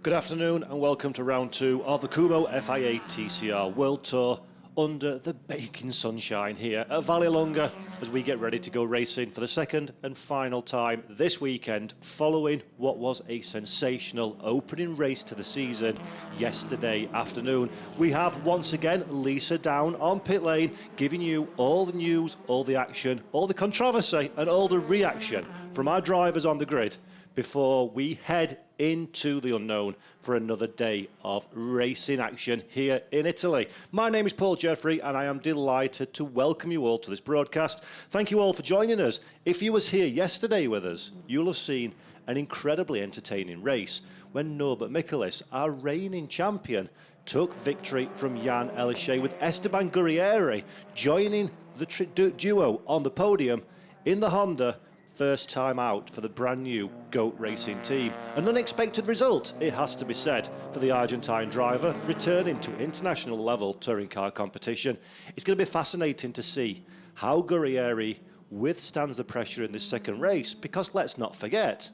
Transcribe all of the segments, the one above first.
Good afternoon and welcome to round 2 of the Kumho FIA TCR World Tour under the baking sunshine here at Vallelunga as we get ready to go racing for the second and final time this weekend following what was a sensational opening race to the season yesterday afternoon. We have once again Lisa down on pit lane giving you all the news, all the action, all the controversy and all the reaction from our drivers on the grid before we head into the unknown for another day of racing action here in Italy. My name is Paul Jeffrey and I am delighted to welcome you all to this broadcast. Thank you all for joining us. If you was here yesterday with us, you'll have seen an incredibly entertaining race when Norbert Michaelis, our reigning champion, took victory from Jan Elishay with Esteban Gurrieri joining the duo on the podium in the Honda. First time out for the brand new GOAT Racing team. An unexpected result, it has to be said, for the Argentine driver returning to international level touring car competition. It's going to be fascinating to see how Gurrieri withstands the pressure in this second race, because let's not forget,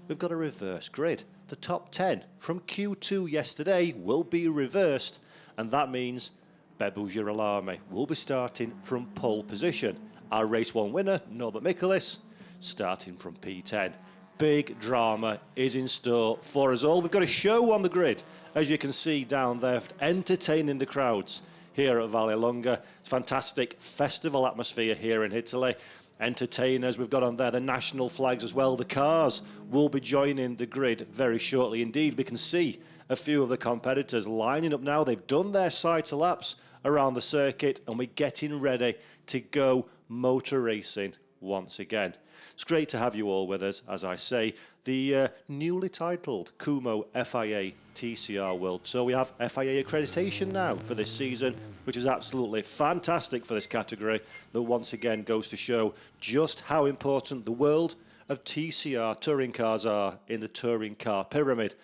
we've got a reverse grid. The top 10 from Q2 yesterday will be reversed, and that means Bebu Girolami will be starting from pole position. Our race 1 winner, Norbert Michaelis, starting from P10. Big drama is in store for us all. We've got a show on the grid, as you can see down there, entertaining the crowds here at Vallelunga. It's fantastic festival atmosphere here in Italy. Entertainers, we've got on there the national flags as well. The cars will be joining the grid very shortly indeed. We can see a few of the competitors lining up now. They've done their cycle laps around the circuit and we're getting ready to go motor racing once again. It's great to have you all with us, as I say. The newly titled Kumho FIA TCR World Tour. We have FIA accreditation now for this season, which is absolutely fantastic for this category. That once again goes to show just how important the world of TCR touring cars are in the touring car pyramid.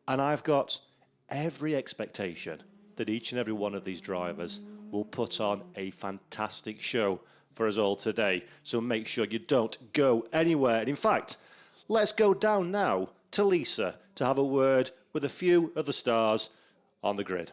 And I've got every expectation that each and every one of these drivers will put on a fantastic show for us all today. So make sure you don't go anywhere. And in fact, let's go down now to Lisa to have a word with a few of the stars on the grid.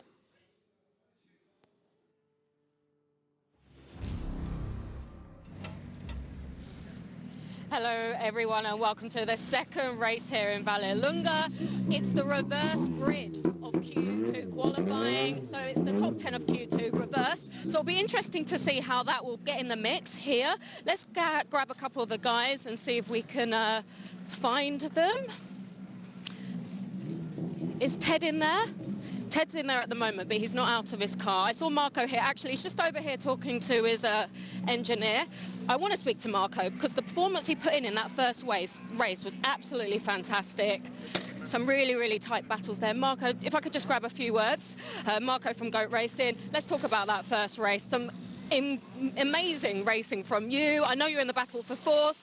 Hello everyone and welcome to the second race here in Vallelunga. It's the reverse grid of Q2 qualifying, so it's the top 10 of Q2 reversed. So it'll be interesting to see how that will get in the mix here. Let's grab a couple of the guys and see if we can find them. Is Ted in there? Ted's in there at the moment, but he's not out of his car. I saw Marco here. Actually, he's just over here talking to his engineer. I want to speak to Marco because the performance he put in that first race was absolutely fantastic. Some really, really tight battles there. Marco, if I could just grab a few words. Marco from GOAT Racing. Let's talk about that first race. Some amazing racing from you. I know you're in the battle for 4th.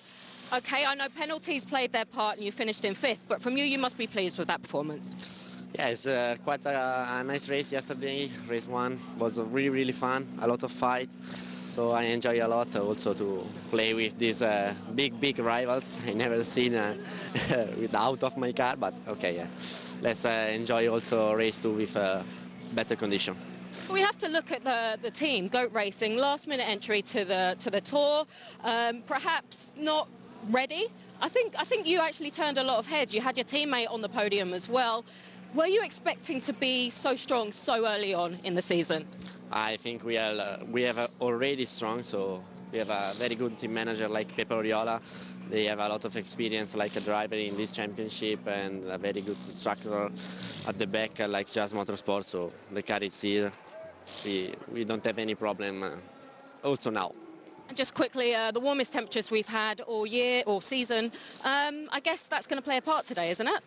Okay, I know penalties played their part and you finished in 5th, but from you must be pleased with that performance. Yeah, it's quite a nice race yesterday. Race 1 was really, really fun, a lot of fight. So I enjoy a lot also to play with these big rivals. I never seen out of my car, but okay, yeah. Let's enjoy also race 2 with better condition. We have to look at the team, GOAT Racing, last minute entry to the tour, perhaps not ready. I think you actually turned a lot of heads. You had your teammate on the podium as well. Were you expecting to be so strong so early on in the season? I think we have already strong, so we have a very good team manager like Pepe Oriola. They have a lot of experience like a driver in this championship and a very good instructor at the back like Jazz Motorsport, so the car is here. We don't have any problem also now. And just quickly, the warmest temperatures we've had all year, or season, I guess that's going to play a part today, isn't it?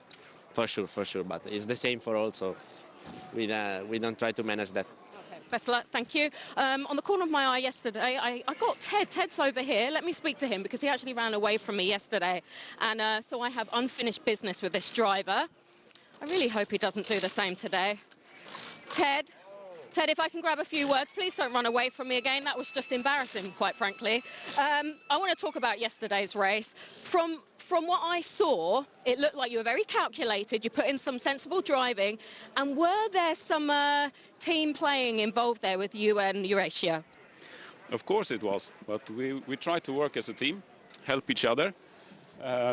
For sure, but it's the same for all, so we don't try to manage that. Okay, best of luck, thank you. On the corner of my eye yesterday, I got Ted. Ted's over here. Let me speak to him because he actually ran away from me yesterday. And so I have unfinished business with this driver. I really hope he doesn't do the same today. Ted, Ted, if I can grab a few words, please don't run away from me again. That was just embarrassing, quite frankly. I want to talk about yesterday's race. From what I saw, it looked like you were very calculated. You put in some sensible driving. And were there some team playing involved there with you and Eurasia? Of course it was, but we try to work as a team, help each other,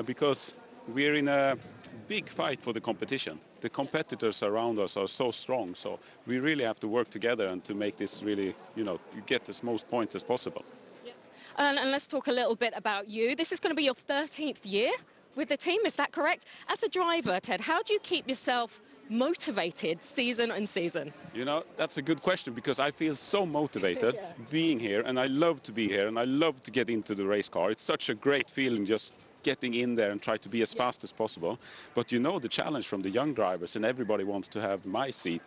because we're in a big fight for the competition. The competitors around us are so strong, so we really have to work together and to make this really, to get as most points as possible. Yeah. And let's talk a little bit about you. This is going to be your 13th year with the team, is that correct? As a driver, Ted, how do you keep yourself motivated season and season? That's a good question, because I feel so motivated being here, and I love to be here, and I love to get into the race car. It's such a great feeling just getting in there and try to be as fast as possible. But the challenge from the young drivers, and everybody wants to have my seat,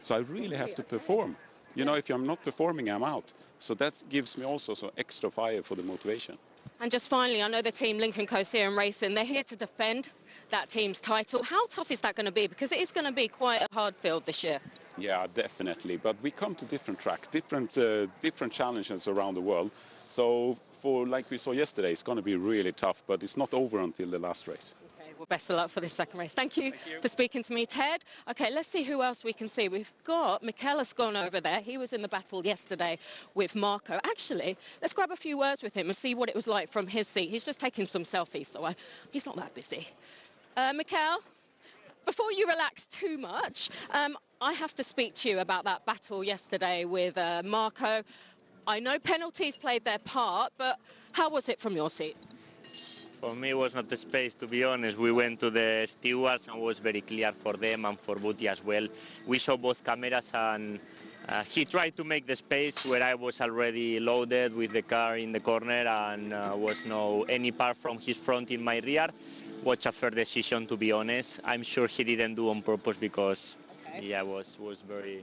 so I really have to perform. If I'm not performing, I'm out. So that gives me also some extra fire for the motivation. And just finally, I know the team Lincoln Co-Serum Racing, they're here to defend that team's title. How tough is that going to be? Because it is going to be quite a hard field this year. Yeah, definitely. But we come to different tracks, different challenges around the world. So like we saw yesterday, it's going to be really tough, but it's not over until the last race. Okay, well, best of luck for this second race. Thank you for speaking to me, Ted. Okay, let's see who else we can see. We've got Mikel Ascon over there. He was in the battle yesterday with Marco. Actually, let's grab a few words with him and see what it was like from his seat. He's just taking some selfies, so he's not that busy. Mikel, before you relax too much, I have to speak to you about that battle yesterday with Marco. I know penalties played their part, but how was it from your seat? For me, it was not the space, to be honest. We went to the stewards and it was very clear for them and for Buti as well. We saw both cameras and he tried to make the space where I was already loaded with the car in the corner and was no any part from his front in my rear. Was a fair decision, to be honest. I'm sure he didn't do on purpose because yeah, was very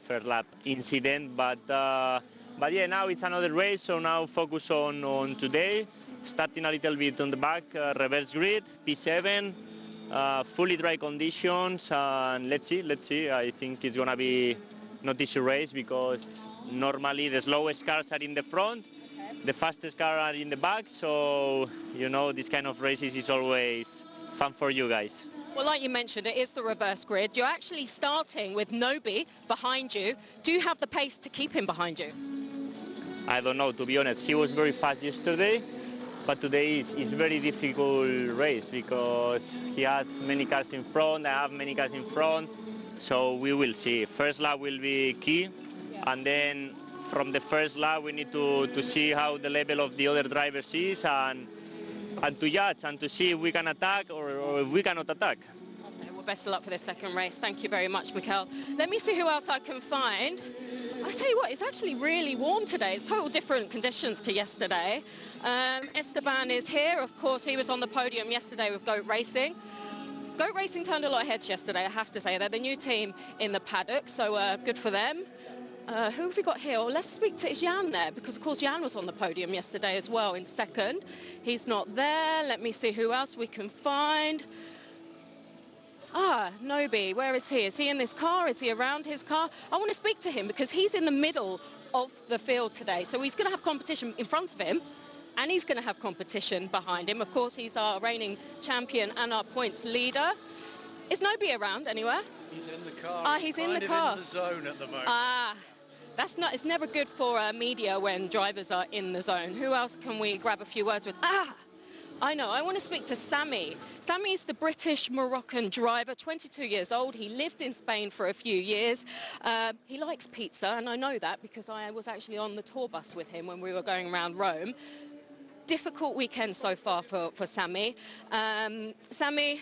fair lap incident, but yeah, now it's another race, so now focus on today, starting a little bit on the back, reverse grid, P7, fully dry conditions, and let's see. I think it's gonna be not easy race because normally the slowest cars are in the front, the fastest cars are in the back, so this kind of races is always fun for you guys. Well, like you mentioned, it is the reverse grid. You're actually starting with Nobi behind you. Do you have the pace to keep him behind you? I don't know, to be honest. He was very fast yesterday, but today is very difficult race because he has many cars in front, I have many cars in front, so we will see. First lap will be key, and then from the first lap we need to see how the level of the other drivers is and to judge and to see if we can attack or if we cannot attack. Okay, well, best of luck for this second race. Thank you very much, Mikel. Let me see who else I can find. I tell you what, it's actually really warm today. It's total different conditions to yesterday. Esteban is here. Of course, he was on the podium yesterday with Goat Racing. Goat Racing turned a lot of heads yesterday, I have to say. They're the new team in the paddock, so good for them. Who have we got here? Well, let's speak to Jan there, because of course Jan was on the podium yesterday as well in second. He's not there. Let me see who else we can find. Nobi, where is he? Is he in this car? Is he around his car? I want to speak to him because he's in the middle of the field today. So he's going to have competition in front of him and he's going to have competition behind him. Of course, he's our reigning champion and our points leader. Is Nobi around anywhere? He's in the car. He's in the car. In the zone at the moment. It's never good for media when drivers are in the zone. Who else can we grab a few words with? I know, I want to speak to Sammy. Sammy is the British-Moroccan driver, 22 years old. He lived in Spain for a few years. He likes pizza, and I know that because I was actually on the tour bus with him when we were going around Rome. Difficult weekend so far for Sammy. Sammy,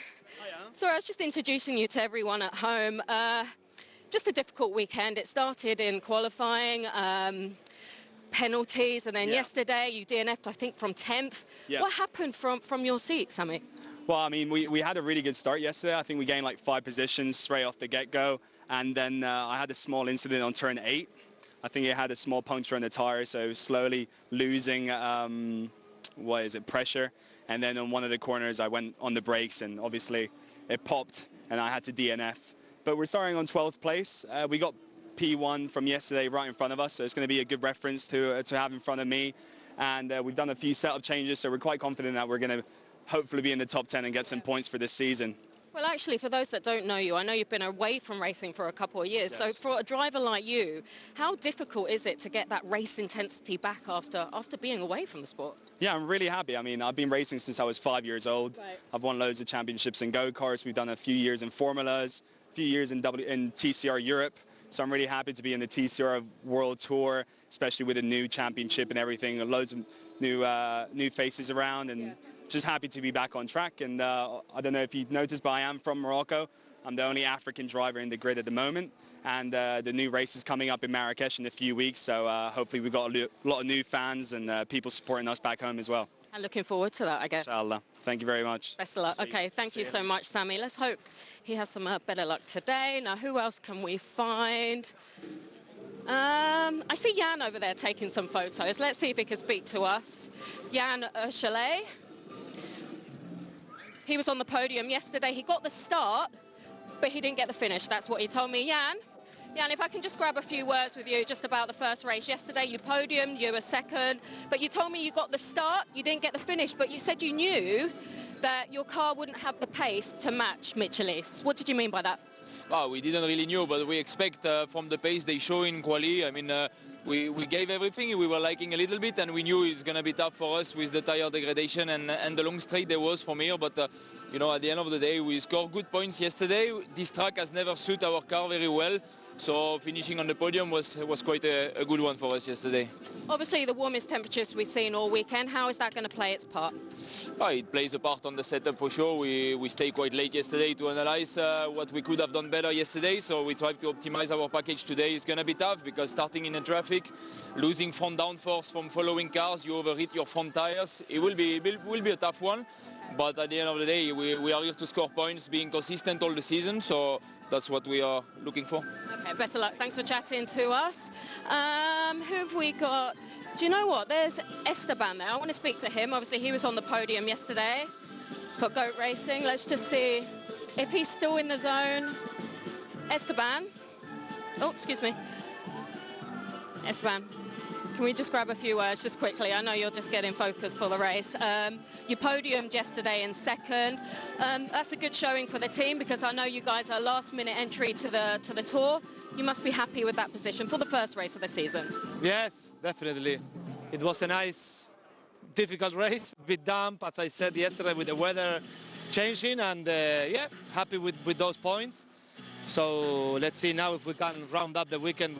sorry, I was just introducing you to everyone at home. Just a difficult weekend. It started in qualifying, penalties, and then yesterday you DNF'd, I think, from 10th. What happened from your seat, Sammy? Well, I mean, we had a really good start yesterday. I think we gained like 5 positions straight off the get-go, and then I had a small incident on turn 8. I think it had a small puncture on the tire, so slowly losing pressure. And then on one of the corners I went on the brakes and obviously it popped and I had to DNF. But we're starting on 12th place. We got P1 from yesterday right in front of us, so it's going to be a good reference to have in front of me. And we've done a few setup changes, so we're quite confident that we're going to hopefully be in the top 10 and get some points for this season. Well, actually, for those that don't know you, I know you've been away from racing for a couple of years. Yes. So for a driver like you, how difficult is it to get that race intensity back after being away from the sport? Yeah, I'm really happy. I mean, I've been racing since I was 5 years old. Right. I've won loads of championships in go-karts. We've done a few years in formulas, a few years in TCR Europe. So I'm really happy to be in the TCR World Tour, especially with a new championship and everything, loads of new faces around, and just happy to be back on track. And I don't know if you've noticed, but I am from Morocco. I'm the only African driver in the grid at the moment, and the new race is coming up in Marrakesh in a few weeks, so hopefully we've got a lot of new fans and people supporting us back home as well. And looking forward to that, I guess. Inshallah. Thank you very much. Best of luck. Okay, thank you so much, Sammy. Let's hope he has some better luck today. Now, who else can we find? I see Jan over there taking some photos. Let's see if he can speak to us. Jan Chalet. He was on the podium yesterday. He got the start, but he didn't get the finish. That's what he told me. Jan, if I can just grab a few words with you just about the first race. Yesterday you podiumed, you were second, but you told me you got the start, you didn't get the finish, but you said you knew that your car wouldn't have the pace to match Michelis. What did you mean by that? Oh, we didn't really know, but we expect from the pace they show in quali. I mean, we gave everything. We were liking a little bit, and we knew it's going to be tough for us with the tire degradation and the long straight there was from here. But you know, at the end of the day, we scored good points yesterday. This track has never suited our car very well, so finishing on the podium was quite a good one for us yesterday. Obviously, the warmest temperatures we've seen all weekend. How is that going to play its part? Oh, it plays a part on the setup for sure. We stayed quite late yesterday to analyze what we could have done better yesterday, so we tried to optimize our package today. It's going to be tough because starting in the traffic, losing front downforce from following cars, you overheat your front tires. It will be a tough one, but at the end of the day, we are here to score points, being consistent all the season, so that's what we are looking for. Okay, better luck. Thanks for chatting to us. Who have we got? Do you know what? There's Esteban there. I want to speak to him. Obviously, he was on the podium yesterday for goat racing. Let's just see if he's still in the zone. Esteban. Oh, excuse me. Esteban, can we just grab a few words just quickly? I know you're just getting focused for the race. You podiumed yesterday in second. That's a good showing for the team because I know you guys are last-minute entry to the tour. You must be happy with that position for the first race of the season. Yes, definitely. It was a nice, difficult race, a bit damp, as I said yesterday, with the weather changing, and yeah, happy with those points. So let's see now if we can round up the weekend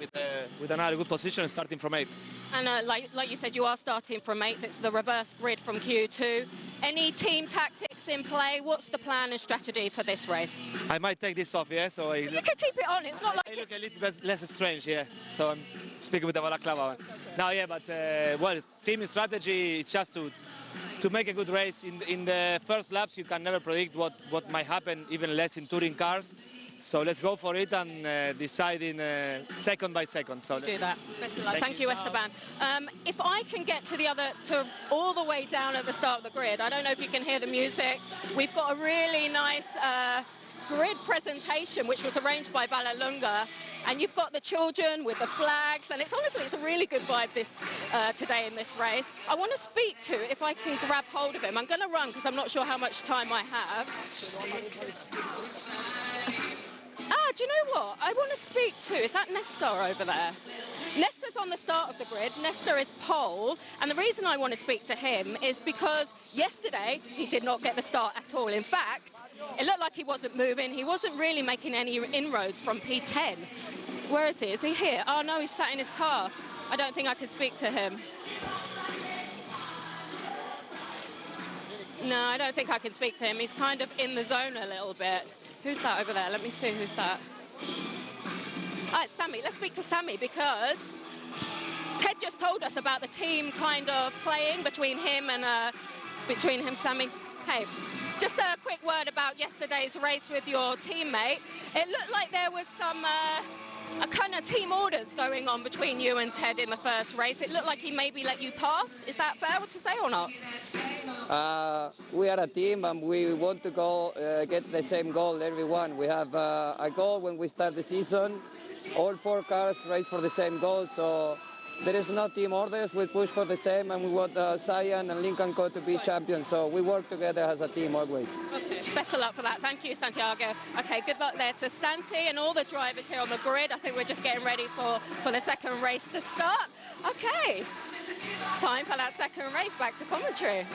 with another good position starting from 8th. And like you said, you are starting from 8th. It's the reverse grid from Q2. Any team tactics in play? What's the plan and strategy for this race? I might take this off, yeah? So You can keep it on. It's not like I look a little bit less strange, yeah. So I'm speaking with the balaclava. Now, yeah, but well, team strategy is just to make a good race. In the first laps, you can never predict what might happen, even less in touring cars. So let's go for it and decide in second by second. So do that. Best of luck. Thank you, Esteban. If I can get to all the way down at the start of the grid, I don't know if you can hear the music. We've got a really nice grid presentation, which was arranged by Vallelunga, and you've got the children with the flags, and it's a really good vibe today in this race. I want to speak to, if I can grab hold of him. I'm going to run because I'm not sure how much time I have. Do you know what? I want to speak to, is that Nestor over there? Nestor's on the start of the grid. Nestor is pole. And the reason I want to speak to him is because yesterday he did not get the start at all. In fact, it looked like he wasn't moving. He wasn't really making any inroads from P10. Where is he? Is he here? Oh, no, he's sat in his car. I don't think I can speak to him. No, I don't think I can speak to him. He's kind of in the zone a little bit. Who's that over there? Let me see who's that. Ah, it's Sammy. Let's speak to Sammy because Ted just told us about the team kind of playing between him and Sammy. Hey, just a quick word about yesterday's race with your teammate. It looked like there was some a kind of team orders going on between you and Ted in the first race. It looked like he maybe let you pass. Is that fair to say or not? We are a team and we want to go get the same goal, everyone. We have a goal when we start the season all 4 cars race for the same goal. So there is no team orders. We push for the same, and we want Cyan and Lincoln Co to be champions. So we work together as a team always. Best of luck for that. Thank you, Santiago. Okay, good luck there to Santi and all the drivers here on the grid. I think we're just getting ready for the second race to start. Okay, it's time for that second race. Back to commentary.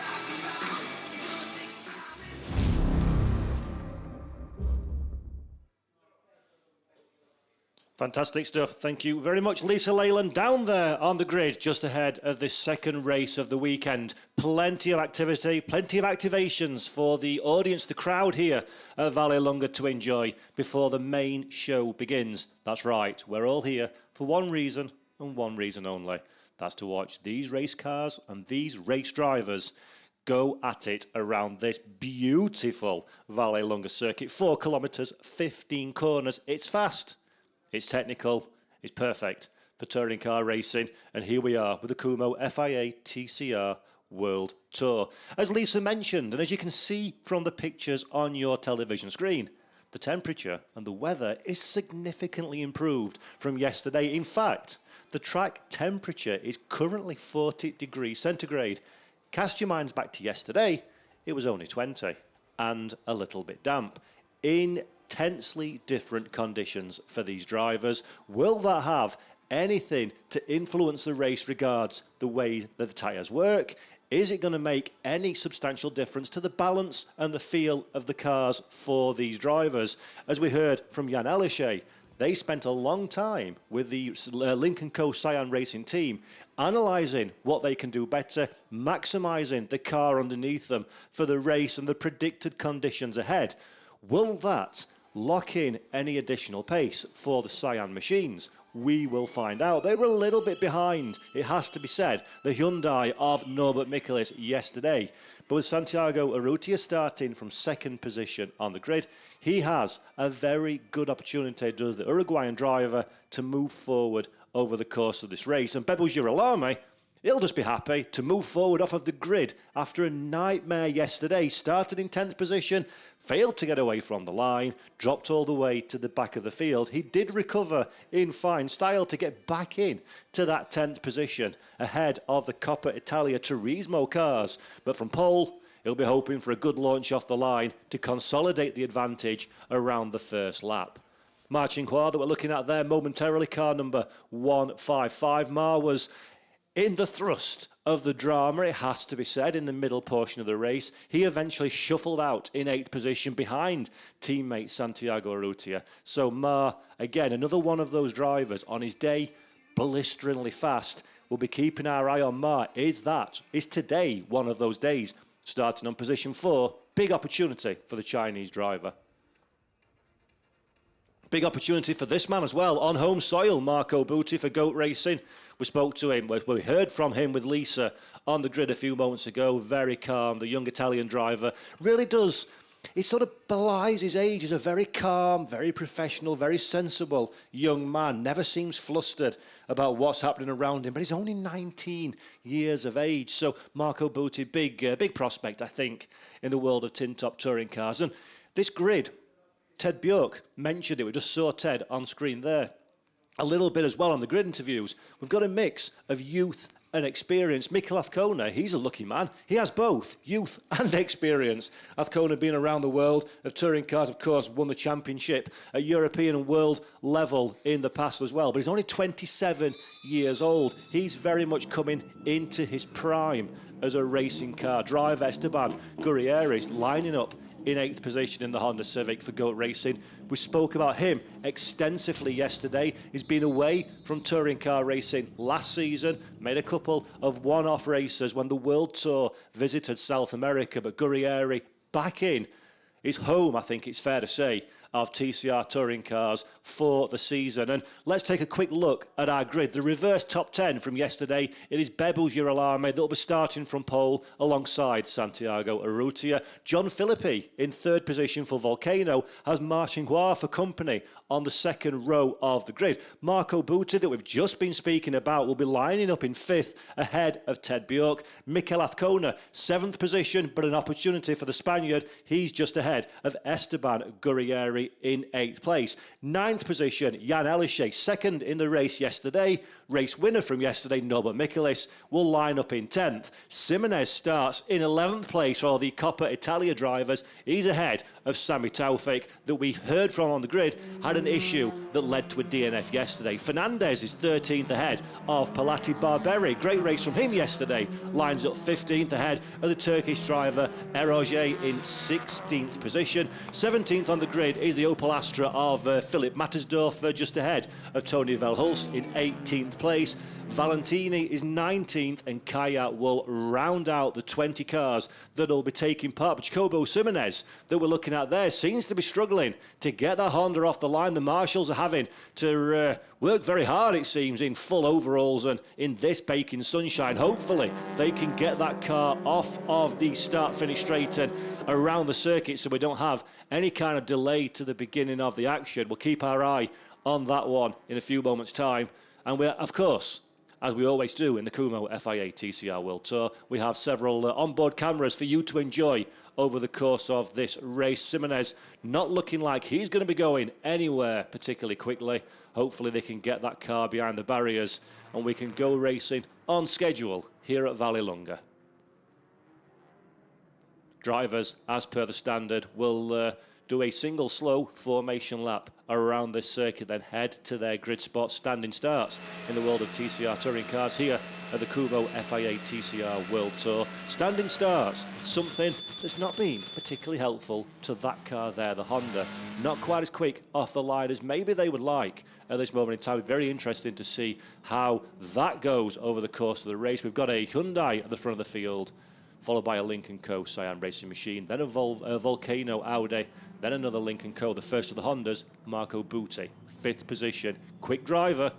Fantastic stuff. Thank you very much, Lisa Leyland, down there on the grid just ahead of this second race of the weekend. Plenty of activity, plenty of activations for the audience, the crowd here at Vallelunga to enjoy before the main show begins. That's right, we're all here for one reason and one reason only. That's to watch these race cars and these race drivers go at it around this beautiful Vallelunga circuit. 4 kilometres, 15 corners. It's fast. It's technical, it's perfect for touring car racing, and here we are with the Kumho FIA TCR World Tour. As Lisa mentioned, and as you can see from the pictures on your television screen, the temperature and the weather is significantly improved from yesterday. In fact, the track temperature is currently 40 degrees centigrade. Cast your minds back to yesterday, it was only 20 and a little bit damp. Intensely different conditions for these drivers. Will that have anything to influence the race regards the way that the tyres work? Is it going to make any substantial difference to the balance and the feel of the cars for these drivers? As we heard from Jan Elishay, they spent a long time with the Lincoln Co Cyan Racing team analysing what they can do better, maximising the car underneath them for the race and the predicted conditions ahead. Will that lock in any additional pace for the Cyan machines? We will find out. They were a little bit behind, it has to be said, the Hyundai of Norbert Michaelis yesterday. But with Santiago Urrutia starting from second position on the grid, he has a very good opportunity, does the Uruguayan driver, to move forward over the course of this race. And Bebo Girolamo, he'll just be happy to move forward off of the grid after a nightmare yesterday. Started in 10th position, failed to get away from the line, dropped all the way to the back of the field. He did recover in fine style to get back in to that 10th position ahead of the Coppa Italia Turismo cars. But from pole, he'll be hoping for a good launch off the line to consolidate the advantage around the first lap. Marchinquois that we're looking at there momentarily, car number 155. Mar was in the thrust of the drama, it has to be said, in the middle portion of the race. He eventually shuffled out in 8th position behind teammate Santiago Urrutia. So Mar, again, another one of those drivers on his day, blisteringly fast. We'll be keeping our eye on Mar. Is today one of those days? Starting on position 4, big opportunity for the Chinese driver. Big opportunity for this man as well, on home soil, Marco Butti for Goat Racing. We spoke to him, we heard from him with Lisa on the grid a few moments ago. Very calm, the young Italian driver. Really does, he sort of belies his age. He's a very calm, very professional, very sensible young man. Never seems flustered about what's happening around him, but he's only 19 years of age. So Marco Butti, big prospect, I think, in the world of tin top touring cars. And this grid, Ted Bjork mentioned it. We just saw Ted on screen there a little bit as well on the grid interviews. We've got a mix of youth and experience. Mikkel Athkona, he's a lucky man. He has both youth and experience. Athkona being around the world of touring cars, of course, won the championship at European and world level in the past as well. But he's only 27 years old. He's very much coming into his prime as a racing car driver. Esteban Gurrieri's lining up in 8th position in the Honda Civic for Goat Racing. We spoke about him extensively yesterday. He's been away from touring car racing last season, made a couple of one-off races when the World Tour visited South America, but Gurrieri back in his home, I think it's fair to say, of TCR touring cars for the season. And let's take a quick look at our grid. The reverse top 10 from yesterday, it is Bebo Girolamo that'll be starting from pole alongside Santiago Urrutia. John Philippi in 3rd position for Volcano has Marchinquois for company on the 2nd row of the grid. Marco Butti, that we've just been speaking about, will be lining up in 5th ahead of Ted Bjork. Mikkel Athkona, 7th position, but an opportunity for the Spaniard. He's just ahead ahead of Esteban Gurrieri in 8th place. 9th position, Jan Elishe, 2nd in the race yesterday. Race winner from yesterday, Norbert Michelis, will line up in 10th. Simones starts in 11th place for the Coppa Italia drivers. He's ahead of Sami Taufik, that we heard from on the grid, had an issue that led to a DNF yesterday. Fernandez is 13th ahead of Palati Barberi. Great race from him yesterday. Lines up 15th ahead of the Turkish driver Eroge in 16th position. 17th on the grid is the Opel Astra of Philip Mattersdorf, just ahead of Tony Verhulst in 18th place. Valentini is 19th, and Kaya will round out the 20 cars that will be taking part. But Jacobo Simones, that we're looking at there, seems to be struggling to get that Honda off the line. The Marshals are having to work very hard, it seems, in full overalls and in this baking sunshine. Hopefully they can get that car off of the start-finish straight and around the circuit so we don't have any kind of delay to the beginning of the action. We'll keep our eye on that one in a few moments' time. And we're, of course, as we always do in the Kumho FIA TCR World Tour, we have several onboard cameras for you to enjoy over the course of this race. Simones not looking like he's going to be going anywhere particularly quickly. Hopefully they can get that car behind the barriers and we can go racing on schedule here at Vallelunga. Drivers, as per the standard, will do a single slow formation lap around this circuit, then head to their grid spot. Standing starts in the world of TCR touring cars here at the Kumho FIA TCR World Tour. Standing starts, something that's not been particularly helpful to that car there, the Honda. Not quite as quick off the line as maybe they would like at this moment in time. Very interesting to see how that goes over the course of the race. We've got a Hyundai at the front of the field, followed by a Lynk & Co Cyan Racing Machine, then a Volcano Audi, then another Lynk & Co, the first of the Hondas, Marco Butti, 5th position. Quick driver.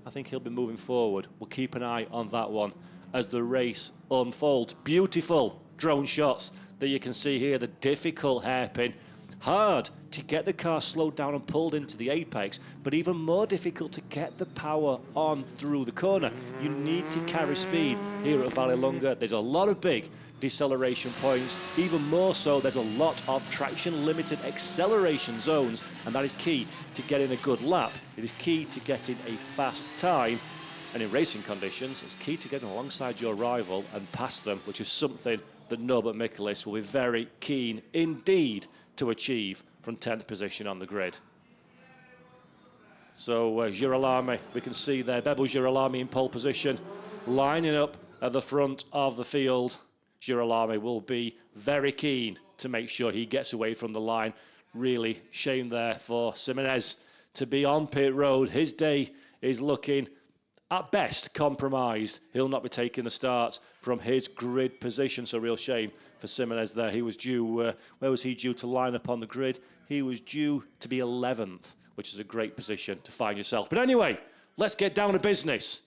I think he'll be moving forward. We'll keep an eye on that one as the race unfolds. Beautiful drone shots that you can see here, the difficult hairpin. Hard to get the car slowed down and pulled into the apex, but even more difficult to get the power on through the corner. You need to carry speed here at Vallelunga. There's a lot of big deceleration points. Even more so, there's a lot of traction-limited acceleration zones, and that is key to getting a good lap. It is key to getting a fast time, and in racing conditions, it's key to getting alongside your rival and past them, which is something that Norbert Michelis will be very keen indeed to achieve from 10th position on the grid. So Girolami, we can see there, Bebo Girolami in pole position, lining up at the front of the field. Girolami will be very keen to make sure he gets away from the line. Really shame there for Simones to be on pit road. His day is looking at best compromised. He'll not be taking the start from his grid position, so real shame for Simones there. He was due, where was he due to line up on the grid? He was due to be 11th, which is a great position to find yourself. But anyway, let's get down to business.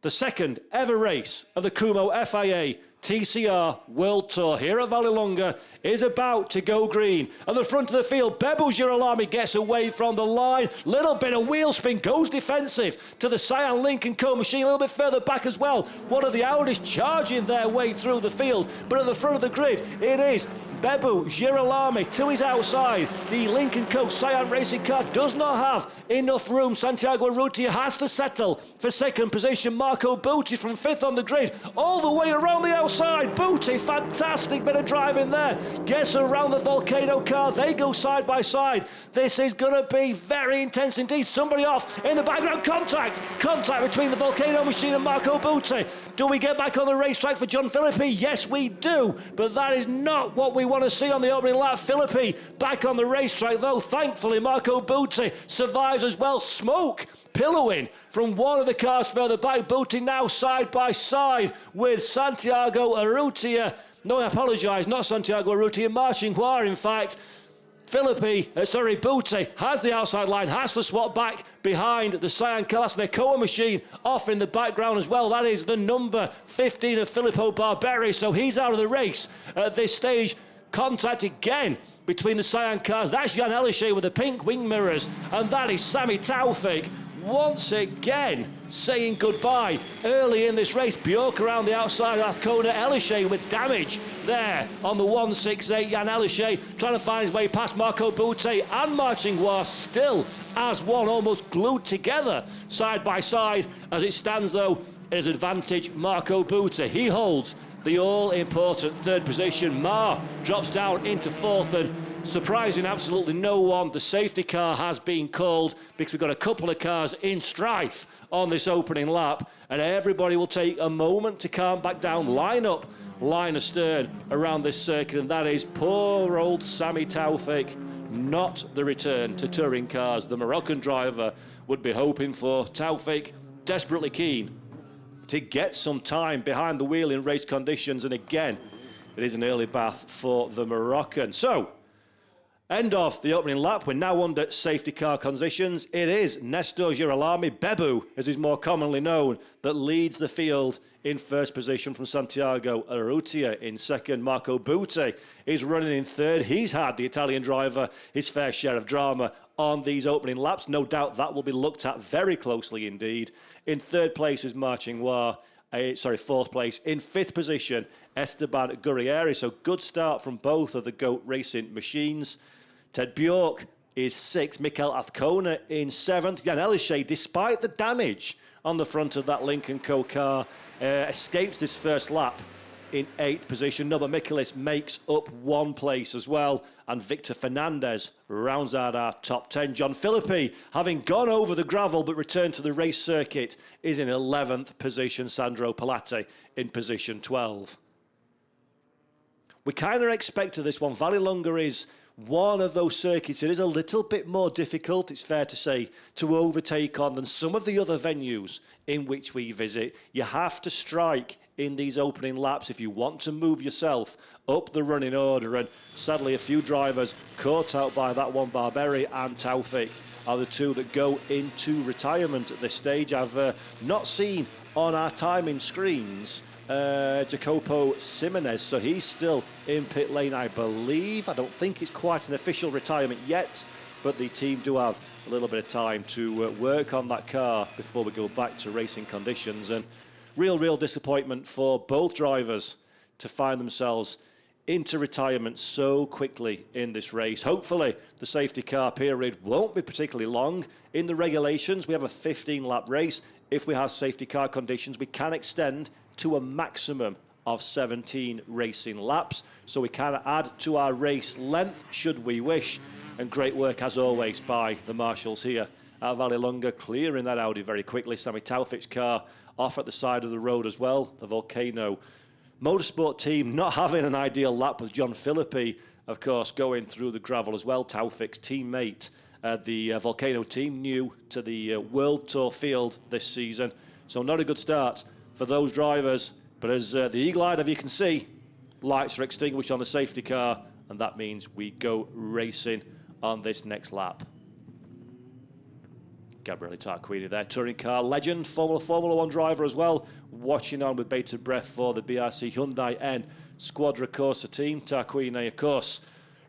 The second ever race of the Kumho FIA TCR World Tour here at Vallelunga is about to go green. At the front of the field, Bebo Girolami gets away from the line. Little bit of wheel spin, goes defensive to the Cyan Lynk & Co machine. A little bit further back as well. One of the Audis charging their way through the field. But at the front of the grid, it is Bebo Girolami to his outside. The Lynk & Co Cyan racing car does not have enough room. Santiago Urrutia has to settle for second position. Marco Butti from 5th on the grid, all the way around the outside. Butti, fantastic bit of driving there. Gets around the Volcano car. They go side by side. This is going to be very intense indeed. Somebody off in the background. Contact between the Volcano machine and Marco Butti. Do we get back on the racetrack for John Philippi? Yes, we do. But that is not what we want to see on the opening lap. Philippi back on the racetrack, though. Thankfully, Marco Butti survives as well. Smoke pillowing from one of the cars further back. Butti now side by side with Santiago Urrutia. No, I apologise, not Santiago Urrutia, Marcin Hua, in fact. Butti has the outside line, has to swap back behind the Cyan Kalashnikova machine off in the background as well. That is the number 15 of Filippo Barberi, so he's out of the race at this stage. Contact again between the Cyan cars. That's Jan Elishe with the pink wing mirrors, and that is Sami Taufik. once again saying goodbye early in this race. Bjork around the outside of Athkona. Elishay with damage there on the 168. Jan Elishay trying to find his way past Marco Butte and Marching War still as one, almost glued together side by side. As it stands though, it is advantage Marco Butte. He holds the all-important third position. Ma drops down into fourth, and surprising absolutely no one, the safety car has been called because we've got a couple of cars in strife on this opening lap, and everybody will take a moment to calm back down, line up, line astern around this circuit, and that is poor old Sami Taufik. Not the return to touring cars the Moroccan driver would be hoping for. Taufik desperately keen to get some time behind the wheel in race conditions, and again, it is an early bath for the Moroccan. So, end of the opening lap. We're now under safety car conditions. It is Nestor Girolami, Bebu, as he's more commonly known, that leads the field in first position from Santiago Arrutia in second. Marco Butte is running in third. He's had, the Italian driver, his fair share of drama on these opening laps. No doubt that will be looked at very closely indeed. In third place is Marching War. Fourth place. In fifth position, Esteban Gurrieri. So good start from both of the GOAT racing machines. Ted Bjork is sixth. Mikel Athkona in seventh. Jan Elishay, despite the damage on the front of that Lincoln Co car, escapes this first lap in eighth position. Norbert Michelis makes up one place as well. And Victor Fernandez rounds out our top 10. John Philippi, having gone over the gravel but returned to the race circuit, is in 11th position. Sandro Pilati in position 12. We kind of expected this one. Vallelunga is one of those circuits. It is a little bit more difficult, it's fair to say, to overtake on than some of the other venues in which we visit. You have to strike in these opening laps if you want to move yourself up the running order, and sadly a few drivers caught out by that one. Barberi and Taufik are the two that go into retirement at this stage. I've not seen on our timing screens Jacopo Simones, so he's still in pit lane, I believe. I don't think it's quite an official retirement yet, but the team do have a little bit of time to work on that car before we go back to racing conditions. And real disappointment for both drivers to find themselves into retirement so quickly in this race. Hopefully the safety car period won't be particularly long. In the regulations, we have a 15-lap race. If we have safety car conditions, we can extend to a maximum of 17 racing laps, so we can add to our race length should we wish. And great work as always by the marshals here at Vallelunga, clearing that Audi very quickly. Sami Taufik's car off at the side of the road as well. The Volcano Motorsport team not having an ideal lap, with John Philippi, of course, going through the gravel as well. Taufik's teammate, the Volcano team, new to the World Tour field this season. So not a good start for those drivers. But as the eagle eye of you can see, lights are extinguished on the safety car, and that means we go racing on this next lap. Gabriele Tarquini there, touring car legend, Formula One driver as well, watching on with bated breath for the BRC Hyundai N Squadra Corsa team. Tarquini, of course,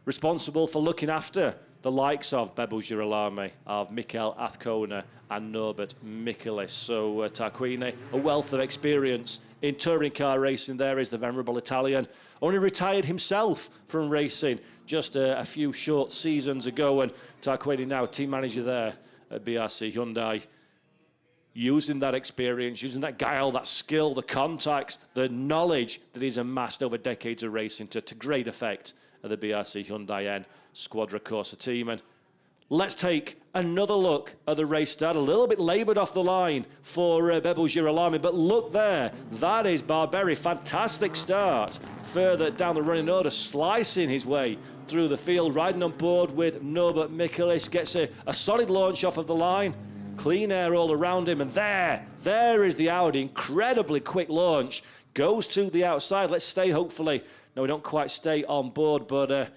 responsible for looking after the likes of Bebu Girolami, of Mikel Athkona and Norbert Michelis. So Tarquini, a wealth of experience in touring car racing. There is the venerable Italian, only retired himself from racing just a few short seasons ago, and Tarquini now team manager there at BRC Hyundai, using that experience, using that guile, that skill, the contacts, the knowledge that he's amassed over decades of racing to great effect at the BRC Hyundai N Squadra Corsa team. And let's take another look at the race start. A little bit laboured off the line for Bebu Girolami, but look there, that is Barberi. Fantastic start further down the running order, slicing his way through the field, riding on board with Norbert Michelis, gets a solid launch off of the line, clean air all around him, and there is the Audi, incredibly quick launch, goes to the outside. Let's stay, hopefully. No, we don't quite stay on board, but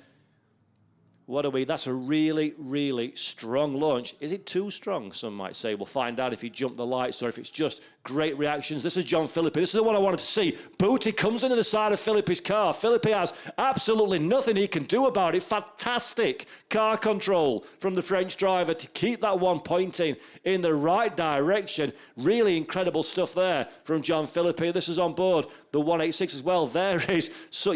What are we? That's a really, really strong launch. Is it too strong, some might say? We'll find out if he jumped the lights or if it's just great reactions. This is John Philippi. This is the one I wanted to see. Booty comes into the side of Philippi's car. Philippi has absolutely nothing he can do about it. Fantastic car control from the French driver to keep that one pointing in the right direction. Really incredible stuff there from John Philippi. This is on board the 186 as well. There is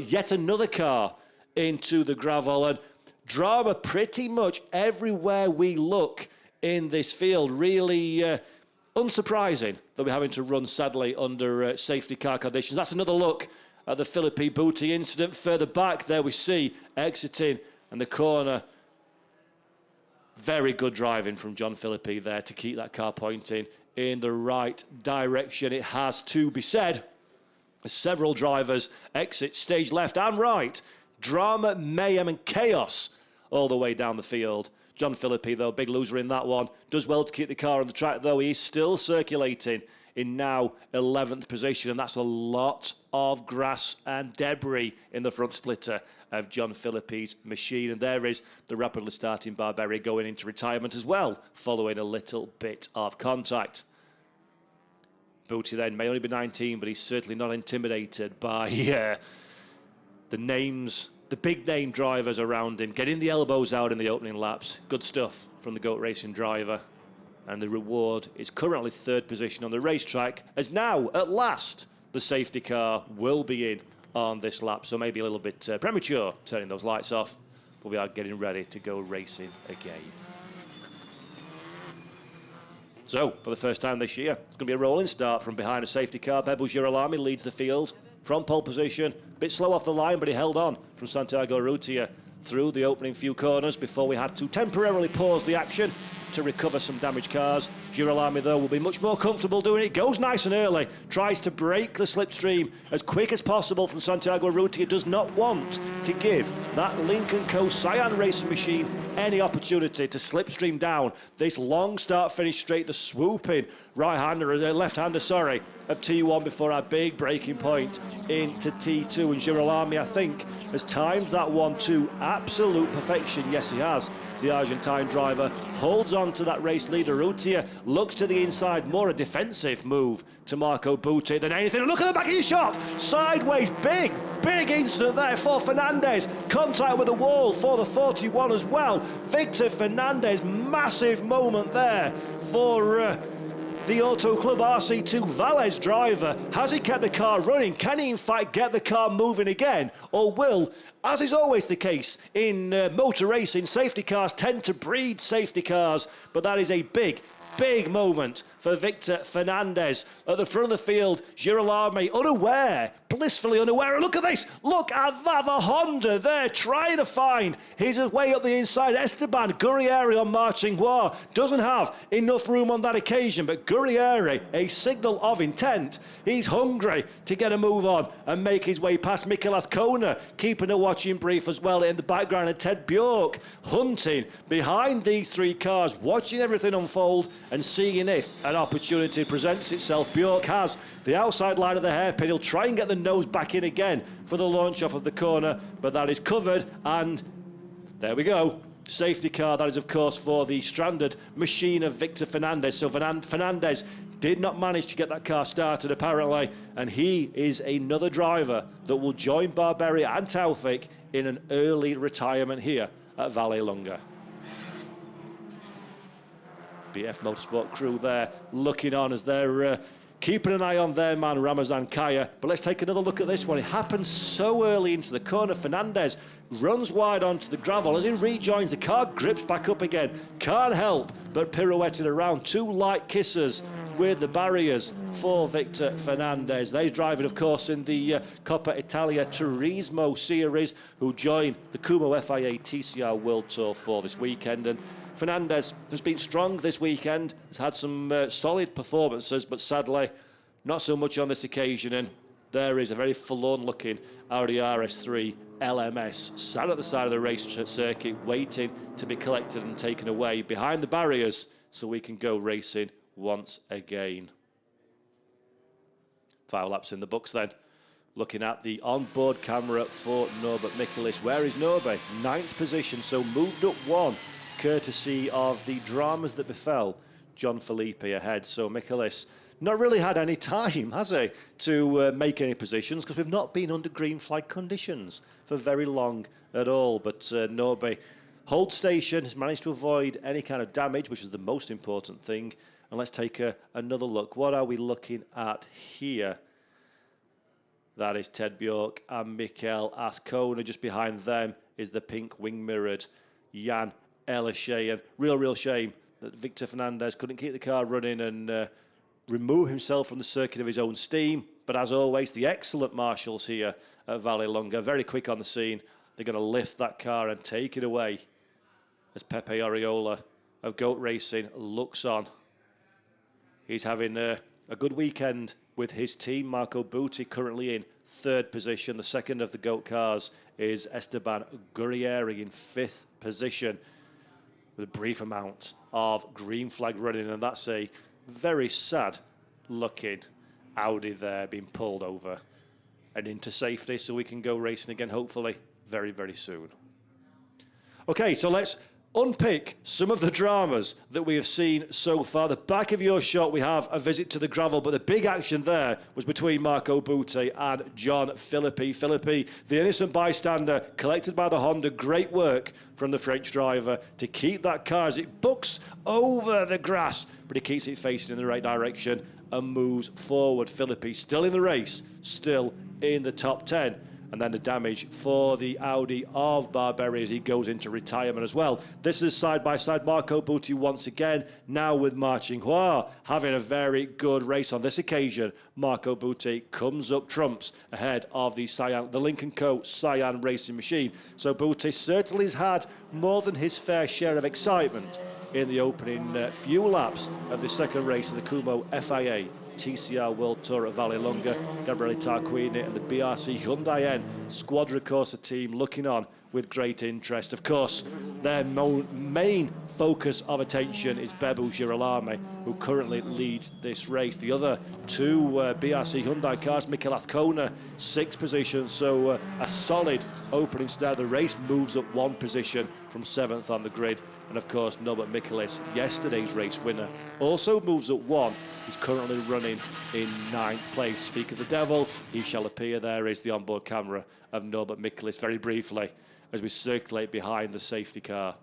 yet another car into the gravel, and drama pretty much everywhere we look in this field. Really unsurprising that we're having to run, sadly, under safety car conditions. That's another look at the Philippi Booty incident. Further back, there we see exiting and the corner. Very good driving from John Philippi there to keep that car pointing in the right direction. It has to be said, several drivers exit stage left and right. Drama, mayhem and chaos all the way down the field. John Philippi, though, big loser in that one. Does well to keep the car on the track, though. He's still circulating in now 11th position, and that's a lot of grass and debris in the front splitter of John Philippi's machine. And there is the rapidly starting Barbieri going into retirement as well, following a little bit of contact. Booty then may only be 19, but he's certainly not intimidated by the names, the big name drivers around him, getting the elbows out in the opening laps. Good stuff from the GOAT Racing driver. And the reward is currently third position on the racetrack, as now, at last, the safety car will be in on this lap. So maybe a little bit premature turning those lights off, but we are getting ready to go racing again. So, for the first time this year, it's going to be a rolling start from behind a safety car. Bebo Girolami leads the field from pole position. A bit slow off the line, but he held on from Santiago Urrutia through the opening few corners before we had to temporarily pause the action to recover some damaged cars. Girolami, though, will be much more comfortable doing it. Goes nice and early, tries to break the slipstream as quick as possible from Santiago Urrutia. Does not want to give that Lincoln Co. Cyan racing machine any opportunity to slipstream down this long start-finish straight, the swooping left-hander, of T1 before our big breaking point into T2. And Girolami, I think, has timed that one to absolute perfection. Yes, he has. The Argentine driver holds on to that race leader. Urrutia looks to the inside, more a defensive move to Marco Booty than anything. Look at the back of his shot, sideways, big incident there for Fernandez. Contact with the wall for the 41 as well. Victor Fernandez, massive moment there for the Auto Club RC2 Valles driver. Has he kept the car running? Can he in fact get the car moving again? Or will, as is always the case in motor racing, safety cars tend to breed safety cars, but that is a big moment for Victor Fernandez. At the front of the field, Girolami unaware, blissfully unaware. Look at this, look at that, the Honda there trying to find his way up the inside. Esteban Gurrieri on Marchingois doesn't have enough room on that occasion, but Gurrieri, a signal of intent. He's hungry to get a move on and make his way past Mikel Azcona, keeping a watching brief as well in the background, and Ted Bjork hunting behind these three cars, watching everything unfold and seeing if an opportunity presents itself. Bjork has the outside line of the hairpin. He'll try and get the nose back in again for the launch off of the corner, but that is covered, and there we go. Safety car, that is of course for the stranded machine of Victor Fernandez. So Fernandez did not manage to get that car started apparently, and he is another driver that will join Barbieri and Taufik in an early retirement here at Vallelunga. BF Motorsport crew there looking on as they're keeping an eye on their man Ramazan Kaya. But let's take another look at this one. It happens so early into the corner. Fernandez runs wide onto the gravel. As he rejoins, the car grips back up again. Can't help but pirouetting around. Two light kisses with the barriers for Victor Fernandez. They're driving, of course, in the Coppa Italia Turismo Series, who joined the Kumho FIA TCR World Tour for this weekend. And Fernandez has been strong this weekend, has had some solid performances, but sadly, not so much on this occasion. And there is a very forlorn-looking Audi RS3 LMS sat at the side of the race circuit, waiting to be collected and taken away behind the barriers so we can go racing once again. 5 laps in the books then Looking at the onboard camera for Norbert Mikulis. Where is Norbert? 9th position, so moved up 1, courtesy of the dramas that befell John Felipe ahead. So Mikulis not really had any time, has he, to make any positions, because we've not been under green flag conditions for very long at all. But Norbert holds station, has managed to avoid any kind of damage, which is the most important thing. And let's take another look. What are we looking at here? That is Ted Bjork and Mikael Azcona. Just behind them is the pink wing-mirrored Jan Ellershey. And real shame that Victor Fernandez couldn't keep the car running and remove himself from the circuit of his own steam. But as always, the excellent marshals here at Vallelunga, very quick on the scene. They're going to lift that car and take it away as Pepe Oriola of Goat Racing looks on. He's having a good weekend with his team. Marco Butti currently in 3rd position. The second of the GOAT cars is Esteban Gurrieri in 5th position with a brief amount of green flag running, and that's a very sad looking Audi there being pulled over and into safety, so we can go racing again hopefully very soon. Okay, so let's unpick some of the dramas that we have seen so far. The back of your shot, we have a visit to the gravel, but the big action there was between Marco Butti and John Philippi. Philippi, the innocent bystander, collected by the Honda. Great work from the French driver to keep that car as it bucks over the grass, but he keeps it facing in the right direction and moves forward. Philippi still in the race, still in the top 10. And then the damage for the Audi of Barbieri as he goes into retirement as well. This is side-by-side Marco Butti once again, now with Ma Qinghua, having a very good race on this occasion. Marco Butti comes up trumps ahead of the Lincoln Co. Cyan racing machine. So Butti certainly has had more than his fair share of excitement in the opening few laps of the second race of the Kumho FIA TCR World Tour at Vallelunga. Gabriele Tarquini and the BRC Hyundai N Squadra Corsa team looking on with great interest. Of course, their main focus of attention is Bebu Girolami, who currently leads this race. The other two BRC Hyundai cars, Mikael Azcona, 6th position, so a solid opening start. The race moves up 1 position from 7th on the grid. And of course, Norbert Mikulis, yesterday's race winner, also moves up 1. He's currently running in 9th place. Speak of the devil, he shall appear. There is the onboard camera of Norbert Mikulis very briefly as we circulate behind the safety car.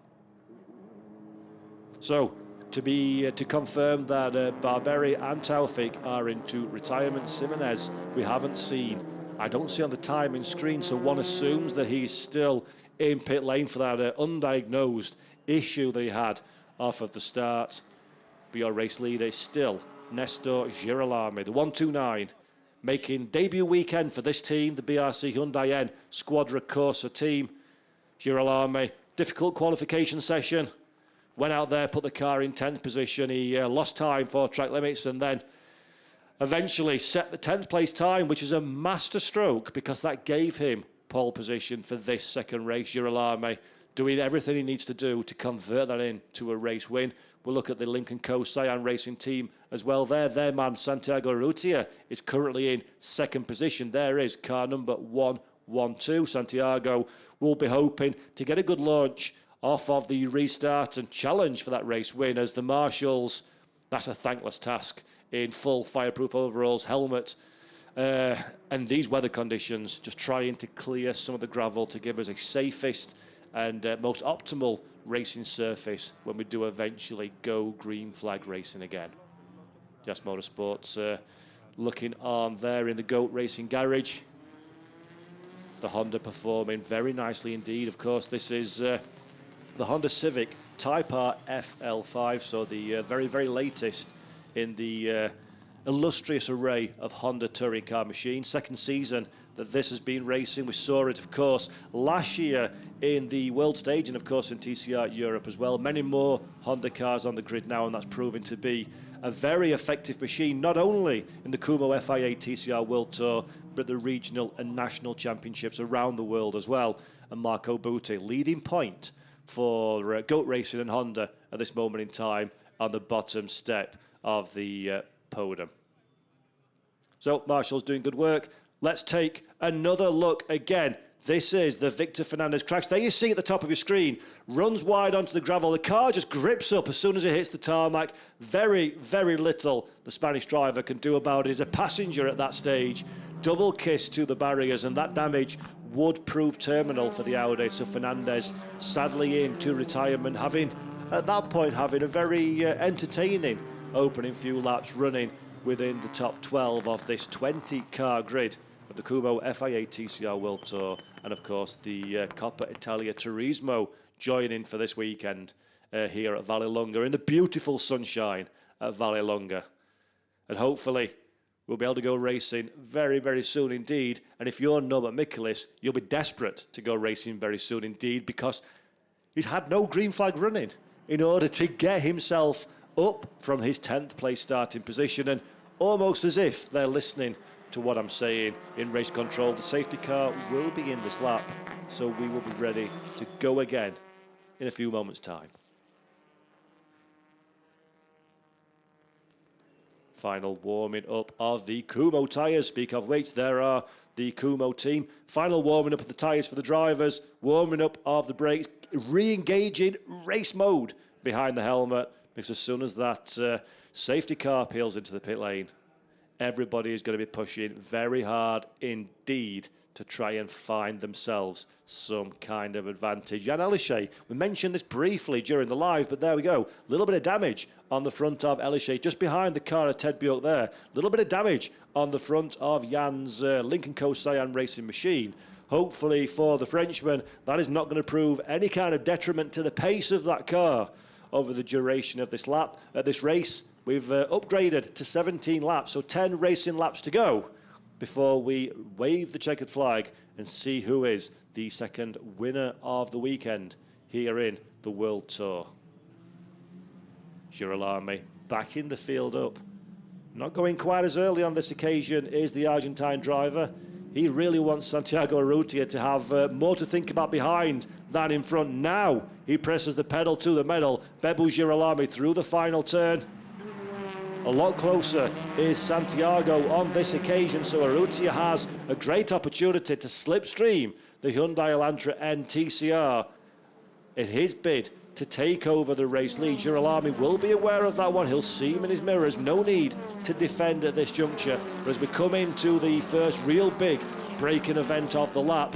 So, to confirm that Barbieri and Taufik are into retirement. Simonez, we haven't seen. I don't see on the timing screen, so one assumes that he's still in pit lane for that undiagnosed issue that he had off of the start. But your race leader is still Nestor Girolami, the 129, making debut weekend for this team, the BRC Hyundai N Squadra Corsa team. Girolami, difficult qualification session, went out there, put the car in 10th position. He lost time for track limits and then eventually set the 10th place time, which is a master stroke because that gave him pole position for this second race. Girolami doing everything he needs to do to convert that into a race win. We'll look at the Lincoln Co. Cyan Racing team as well there. Their man Santiago Urrutia is currently in 2nd position. There is car number 112. Santiago will be hoping to get a good launch off of the restart and challenge for that race win as the marshals, that's a thankless task in full fireproof overalls, helmet, and these weather conditions, just trying to clear some of the gravel to give us a safest and most optimal racing surface when we do eventually go green flag racing again. Jas Motorsports looking on there in the GOAT Racing garage. The Honda performing very nicely indeed. Of course, this is the Honda Civic Type R FL5, so the very latest in the illustrious array of Honda touring car machines. 2nd season that this has been racing. We saw it, of course, last year in the World Stage and, of course, in TCR Europe as well. Many more Honda cars on the grid now, and that's proving to be a very effective machine, not only in the Kumho FIA TCR World Tour, but the regional and national championships around the world as well. And Marco Butti, leading point for GOAT Racing and Honda at this moment in time on the bottom step of the podium. So Marshall's doing good work. let's take another look again. This is the Victor Fernandez crash. There you see at the top of your screen, runs wide onto the gravel. The car just grips up as soon as it hits the tarmac. Very, very little the Spanish driver can do about it. As a passenger at that stage, double kiss to the barriers, and that damage would prove terminal for the Audi. So Fernandez sadly into retirement, at that point having a very entertaining opening few laps, running within the top 12 of this 20-car grid of the Kumho FIA TCR World Tour, and of course the Coppa Italia Turismo joining for this weekend here at Vallelunga in the beautiful sunshine at Vallelunga. And hopefully we'll be able to go racing very, very soon indeed. And if you're Norbert Michaelis, you'll be desperate to go racing very soon indeed, because he's had no green flag running in order to get himself up from his 10th place starting position. And almost as if they're listening to what I'm saying in race control, the safety car will be in this lap, so we will be ready to go again in a few moments' time. Final warming up of the Kumho tyres. Speak of which, there are the Kumho team. Final warming up of the tyres for the drivers, warming up of the brakes, re-engaging race mode behind the helmet, because as soon as that safety car peels into the pit lane, everybody is going to be pushing very hard indeed to try and find themselves some kind of advantage. Jan Elishay, we mentioned this briefly during the live, but there we go. A little bit of damage on the front of Elishay, just behind the car of Ted Bjork there. A little bit of damage on the front of Jan's Lincoln Co. Cyan racing machine. Hopefully for the Frenchman, that is not going to prove any kind of detriment to the pace of that car over the duration of this lap. This race, we've upgraded to 17 laps, so 10 racing laps to go before we wave the checkered flag and see who is the second winner of the weekend here in the World Tour. Girolami back in the field up. Not going quite as early on this occasion is the Argentine driver. He really wants Santiago Urrutia to have more to think about behind than in front. Now he presses the pedal to the metal. Bebu Girolami through the final turn. A lot closer is Santiago on this occasion, so Urrutia has a great opportunity to slipstream the Hyundai Elantra N TCR in his bid to take over the race lead. Girolami will be aware of that one. He'll see him in his mirrors. No need to defend at this juncture. But as we come into the first real big braking event of the lap,